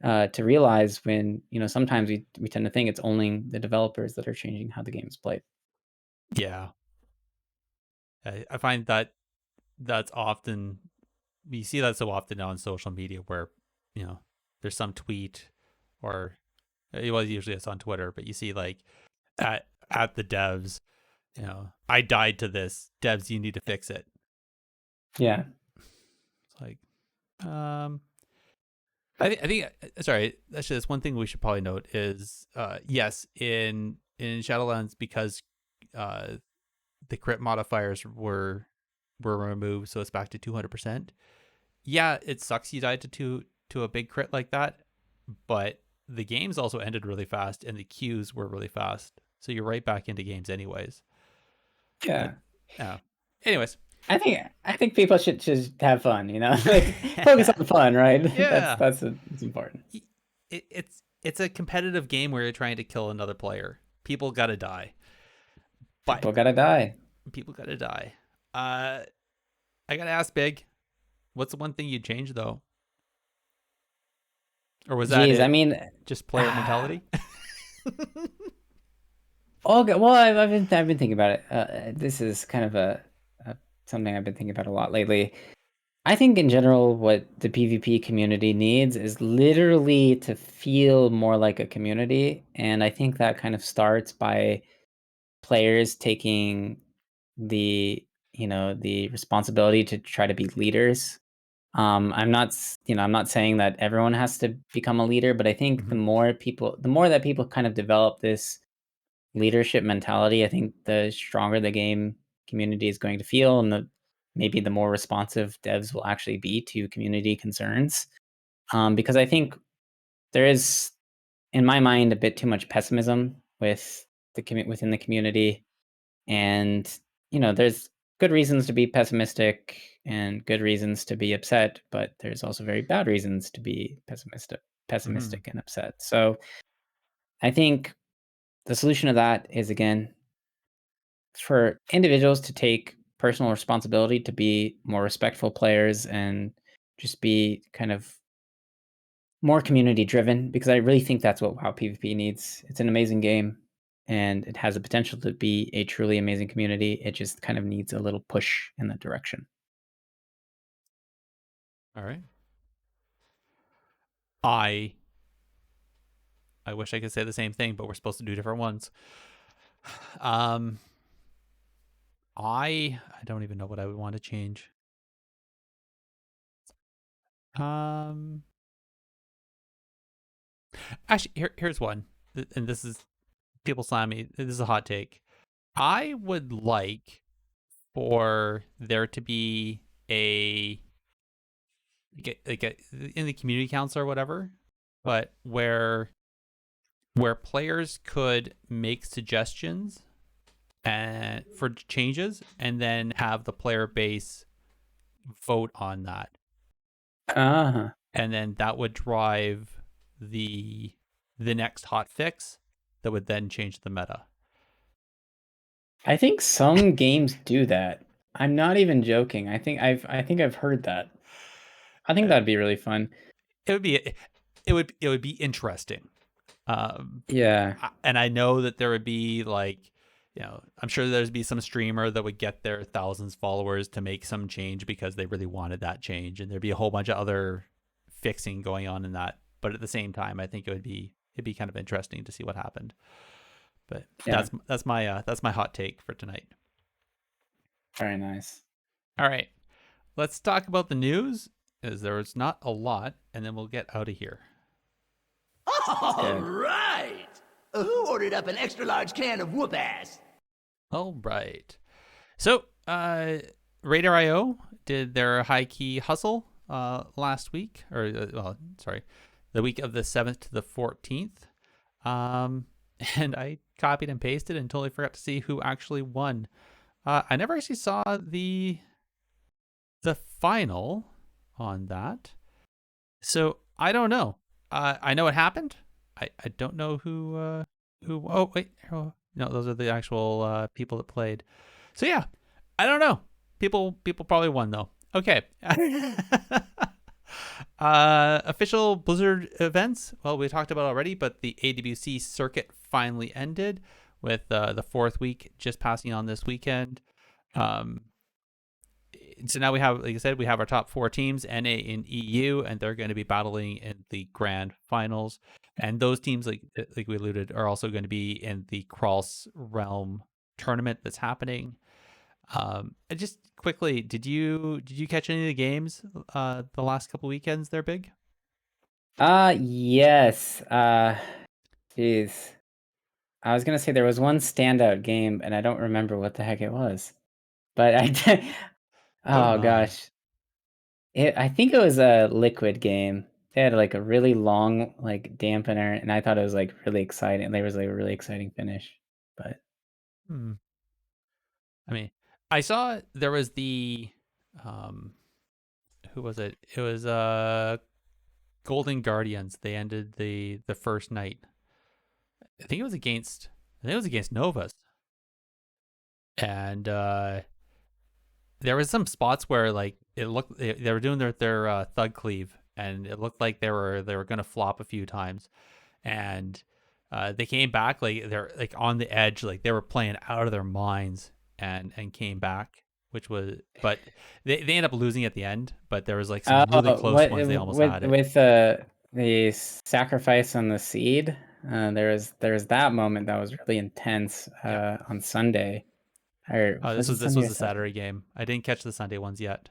to realize when, sometimes we tend to think it's only the developers that are changing how the game is played. Yeah. I find that that's often you see that so often on social media where you know there's some tweet or well usually it's on Twitter, but you see like at the devs, I died to this. Devs, you need to fix it. Yeah. It's like, I think sorry, actually that's one thing we should probably note is yes, in Shadowlands because uh the crit modifiers were removed, so it's back to 200%. Yeah, it sucks you died to a big crit like that, but the games also ended really fast and the queues were really fast, so you're right back into games anyways. But Yeah. yeah, anyways, I think people should just have fun, like focus on fun, right? That's yeah, that's important. it's a competitive game where you're trying to kill another player. People gotta die, but People gotta die. people gotta die. Uh, I gotta ask, Big, what's the one thing you'd change though, or was that Geez, I it? mean, Just player mentality. okay. Well, I've been thinking about it. This is kind of a something I've been thinking about a lot lately. I think in general, what the PvP community needs is literally to feel more like a community, and I think that kind of starts by players taking the responsibility to try to be leaders. I'm not saying that everyone has to become a leader, but I think Mhm. the more that people kind of develop this leadership mentality, I think the stronger the game community is going to feel, and maybe the more responsive devs will actually be to community concerns. Because I think there is, in my mind, a bit too much pessimism within the community, and there's good reasons to be pessimistic and good reasons to be upset, but there's also very bad reasons to be Mhm. pessimistic and upset. So I think the solution to that is, again, for individuals to take personal responsibility to be more respectful players and just be kind of more community driven, because I really think that's what WoW PvP needs. It's an amazing game and it has the potential to be a truly amazing community. It just kind of needs a little push in that direction. All right. I wish I could say the same thing, but we're supposed to do different ones. I don't even know what I would want to change. Actually, here's one, and this is people slam me. This is a hot take. I would like for there to be a in the community council or whatever, but where players could make suggestions and for changes, and then have the player base vote on that, and then that would drive the next hot fix that would then change the meta. I think some games do that. I'm not even joking. I think I've heard that. I think that'd be really fun. It would be interesting. Yeah. And I know that there would be like, I'm sure there'd be some streamer that would get their thousands followers to make some change because they really wanted that change, and there'd be a whole bunch of other fixing going on in that. But at the same time, I think it'd be kind of interesting to see what happened. But Yeah. that's my hot take for tonight. Very nice. All right, let's talk about the news, as there was not a lot, and then we'll get out of here. All right. Who ordered up an extra large can of whoop ass? All right. So, Radar.io did their high key hustle last week, or the week of the 7th to the 14th. And I copied and pasted and totally forgot to see who actually won. I never actually saw the final on that, so I don't know. I know it happened. I don't know who. Oh wait, no, those are the actual people that played. So yeah, I don't know. People probably won though. Okay. Official Blizzard events. Well, we talked about already, but the AWC circuit finally ended with the 4th week just passing on this weekend. So now we have, like I said, we have our top 4 teams, NA and EU, and they're going to be battling in the grand finals. And those teams, like we alluded, are also going to be in the Cross Realm tournament that's happening. Just quickly, did you catch any of the games the last couple weekends there, Big? Yes. Jeez. I was gonna say there was one standout game, and I don't remember what the heck it was. But I did. Oh gosh. I think it was a Liquid game. They had like a really long like dampener, and I thought it was like really exciting. There was like a really exciting finish. But I mean, I saw there was the who was it? It was Golden Guardians. They ended the first night. I think it was against Novus. And there was some spots where like it looked they were doing their thug cleave, and it looked like they were going to flop a few times, and they came back like they're like on the edge, like they were playing out of their minds, and came back, which was, but they ended up losing at the end. But there was like some really close ones they almost had it. With the sacrifice on the seed. There was that moment that was really intense on Sunday. This was the Saturday game. I didn't catch the Sunday ones yet.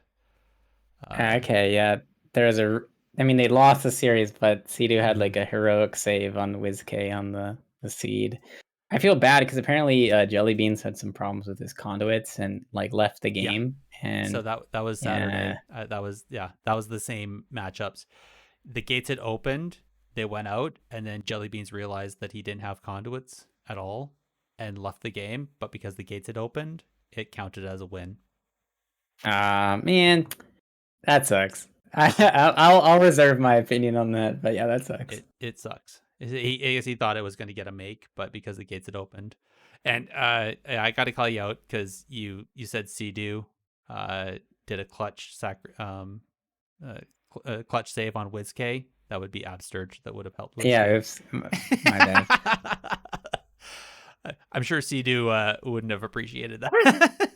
Okay, yeah. They lost the series, but Sea-Doo had like a heroic save on WizK on the seed. I feel bad because apparently Jellybeans had some problems with his conduits and like left the game. And so that was Saturday. That was the same matchups. The gates had opened, they went out, and then Jellybeans realized that he didn't have conduits at all and left the game. But because the gates had opened, it counted as a win. Man, that sucks. I'll reserve my opinion on that, but yeah, that sucks. It sucks. I guess he thought it was going to get a make, but because the gates had opened. And I got to call you out because you said Sea-Doo did a clutch clutch save on WizK. That would be absurd. That would have helped Lucy. Yeah, it's my bad. I'm sure Sea-Doo wouldn't have appreciated that.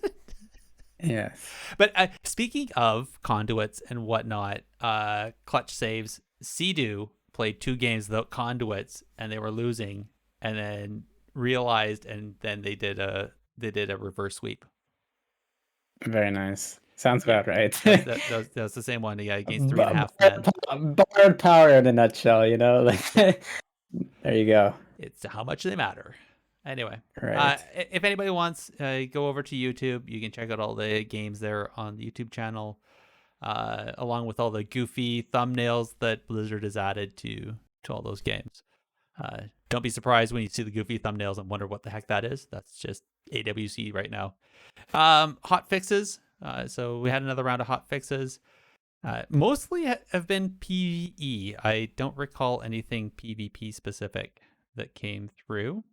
Yes. But speaking of conduits and whatnot, clutch saves, Sea-Doo played 2 games without conduits and they were losing, and then realized, and then they did a reverse sweep. Very nice. Sounds about right. That was the same one. Yeah, against 3.5 men. Borrowed power in a nutshell, you know. Like, there you go. It's how much they matter. Anyway, Right. if anybody wants, go over to YouTube. You can check out all the games there on the YouTube channel, along with all the goofy thumbnails that Blizzard has added to all those games. Don't be surprised when you see the goofy thumbnails and wonder what the heck that is. That's just AWC right now. Hot fixes. So we had another round of hot fixes. Mostly have been PvE. I don't recall anything PvP specific that came through.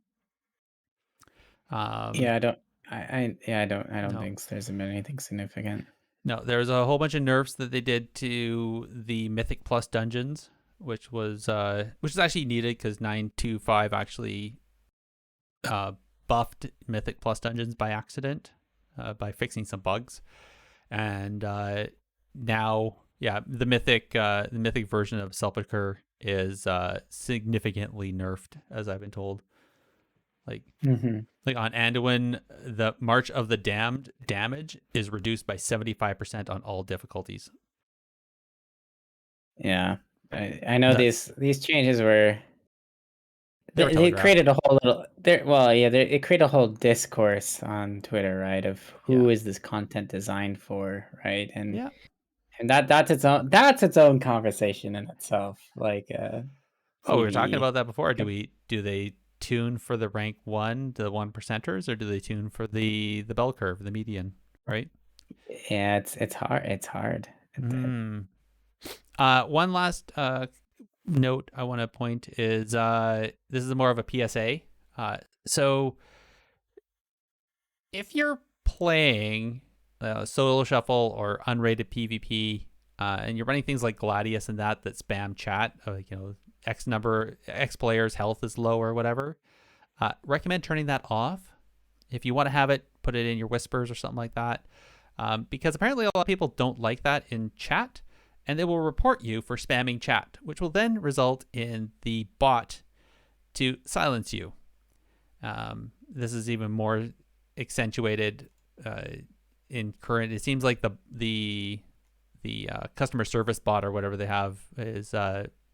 Yeah, I don't. I don't No. think there's been anything significant. No, there's a whole bunch of nerfs that they did to the Mythic Plus dungeons, which is actually needed because 9.2.5 actually buffed Mythic Plus dungeons by accident by fixing some bugs, and now, yeah, the Mythic version of Sepulchre is significantly nerfed, as I've been told. Like on Anduin, the March of the Damned damage is reduced by 75% on all difficulties. Yeah, I know these changes were. They were They telegraphed. created a whole little. It created a whole discourse on Twitter, right? Of who is this content designed for, right? And Yeah. and that's its own conversation in itself. Like, Oh, we were talking PvE. about that before. Do they tune for the rank 1, the 1%ers, or do they tune for the bell curve, the median, right? Yeah, it's hard. It's hard. One last note I want to point is this is more of a PSA. So if you're playing solo shuffle or unrated PvP, and you're running things like Gladius and that spam chat, X players' health is low or whatever, recommend turning that off. If you want to have it, put it in your whispers or something like that, because apparently a lot of people don't like that in chat, and they will report you for spamming chat, which will then result in the bot to silence you. This is even more accentuated in current. It seems like the customer service bot or whatever they have is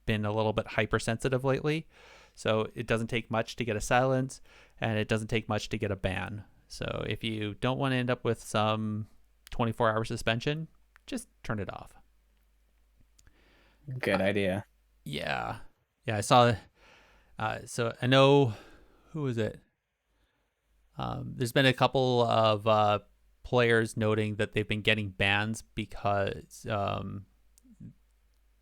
been a little bit hypersensitive lately. So it doesn't take much to get a silence, and it doesn't take much to get a ban. So if you don't want to end up with some 24-hour suspension, just turn it off. Good idea. Yeah, I saw. So I know, who is it? There's been a couple of players noting that they've been getting bans because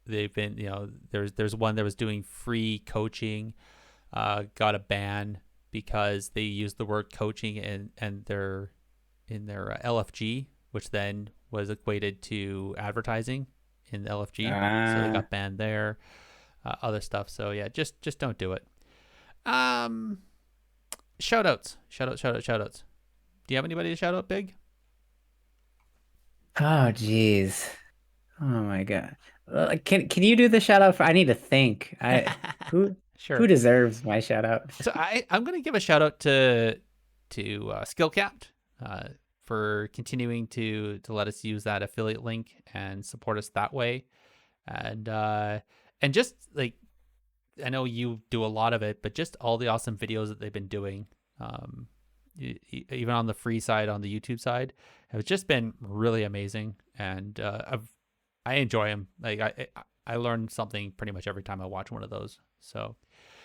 they've been, there's one that was doing free coaching, got a ban because they used the word coaching in their LFG, which then was equated to advertising in the LFG. So they got banned there. Other stuff. So yeah, just don't do it. Shout outs. Do you have anybody to shout out, Big? Oh, geez. Oh my God. Can you do the shout out for? I need to think. Sure. Who deserves my shout out? So I'm going to give a shout out to Skillcapped for continuing to let us use that affiliate link and support us that way, and just like, I know you do a lot of it, but just all the awesome videos that they've been doing, even on the free side, on the YouTube side, have just been really amazing, and I enjoy them. Like I learn something pretty much every time I watch one of those. So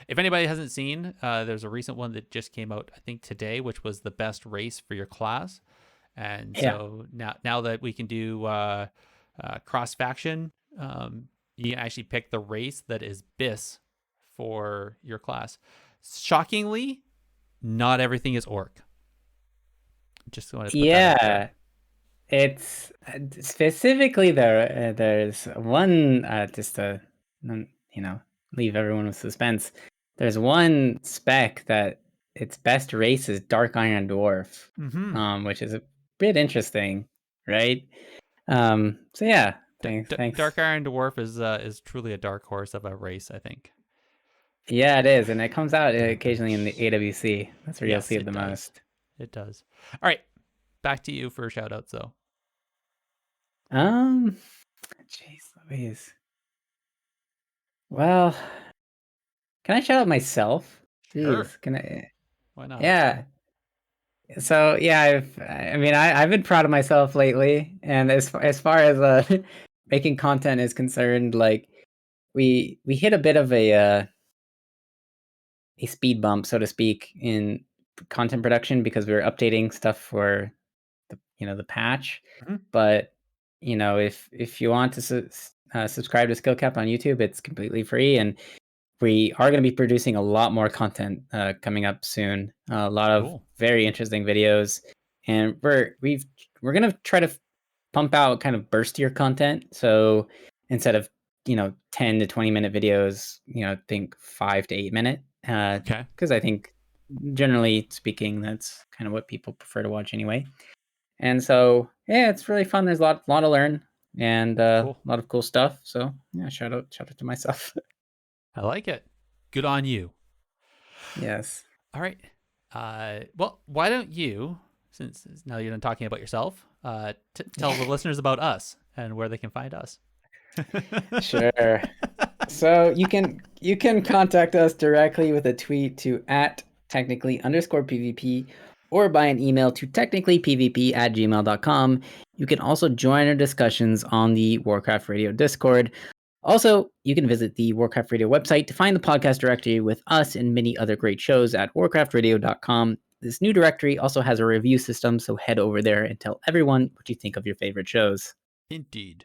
if anybody hasn't seen, there's a recent one that just came out, I think today, which was the best race for your class. And so now that we can do cross faction, you can actually pick the race that is BIS for your class. Shockingly, not everything is orc. Just want to put that out there. It's specifically there's one just to leave everyone with suspense. There's one spec that its best race is Dark Iron Dwarf, which is a bit interesting, right? So yeah, thanks. Dark Iron Dwarf is truly a dark horse of a race, I think. Yeah, it is, and it comes out occasionally in the AWC. That's where you'll see it the most. It does. All right, back to you for shout outs though. Jeez Louise. Well, can I shout out myself? Sure. Jeez, can I? Why not? Yeah. So yeah, I've been proud of myself lately, and as far as making content is concerned, like we hit a bit of a speed bump, so to speak, in content production because we were updating stuff for the patch. But if you want to subscribe to Skill Cap on YouTube, it's completely free, and we are going to be producing a lot more content coming up soon. A lot of very interesting videos, and we're going to try to pump out kind of burstier content. So instead of 10 to 20-minute videos, think 5 to 8 minute. Okay. Because I think generally speaking, that's kind of what people prefer to watch anyway. And so yeah, it's really fun. There's a lot to learn, and a lot of cool stuff. So yeah, shout out to myself. I like it. Good on you. Yes. All right. Well, why don't you, since now you're done talking about yourself, tell the listeners about us and where they can find us. Sure. So you can contact us directly with a tweet to @technically_PvP or by an email to technicallypvp@gmail.com. You can also join our discussions on the Warcraft Radio Discord. Also, you can visit the Warcraft Radio website to find the podcast directory with us and many other great shows at warcraftradio.com. This new directory also has a review system, so head over there and tell everyone what you think of your favorite shows. Indeed.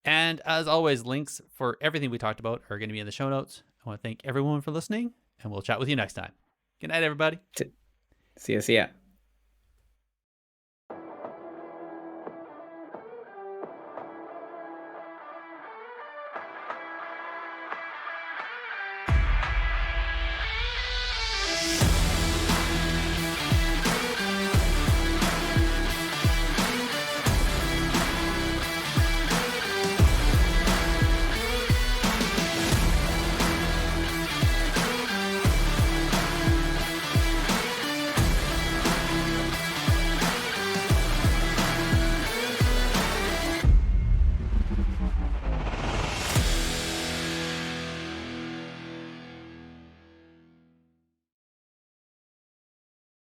And as always, links for everything we talked about are going to be in the show notes. I want to thank everyone for listening, and we'll chat with you next time. Good night, everybody. See ya.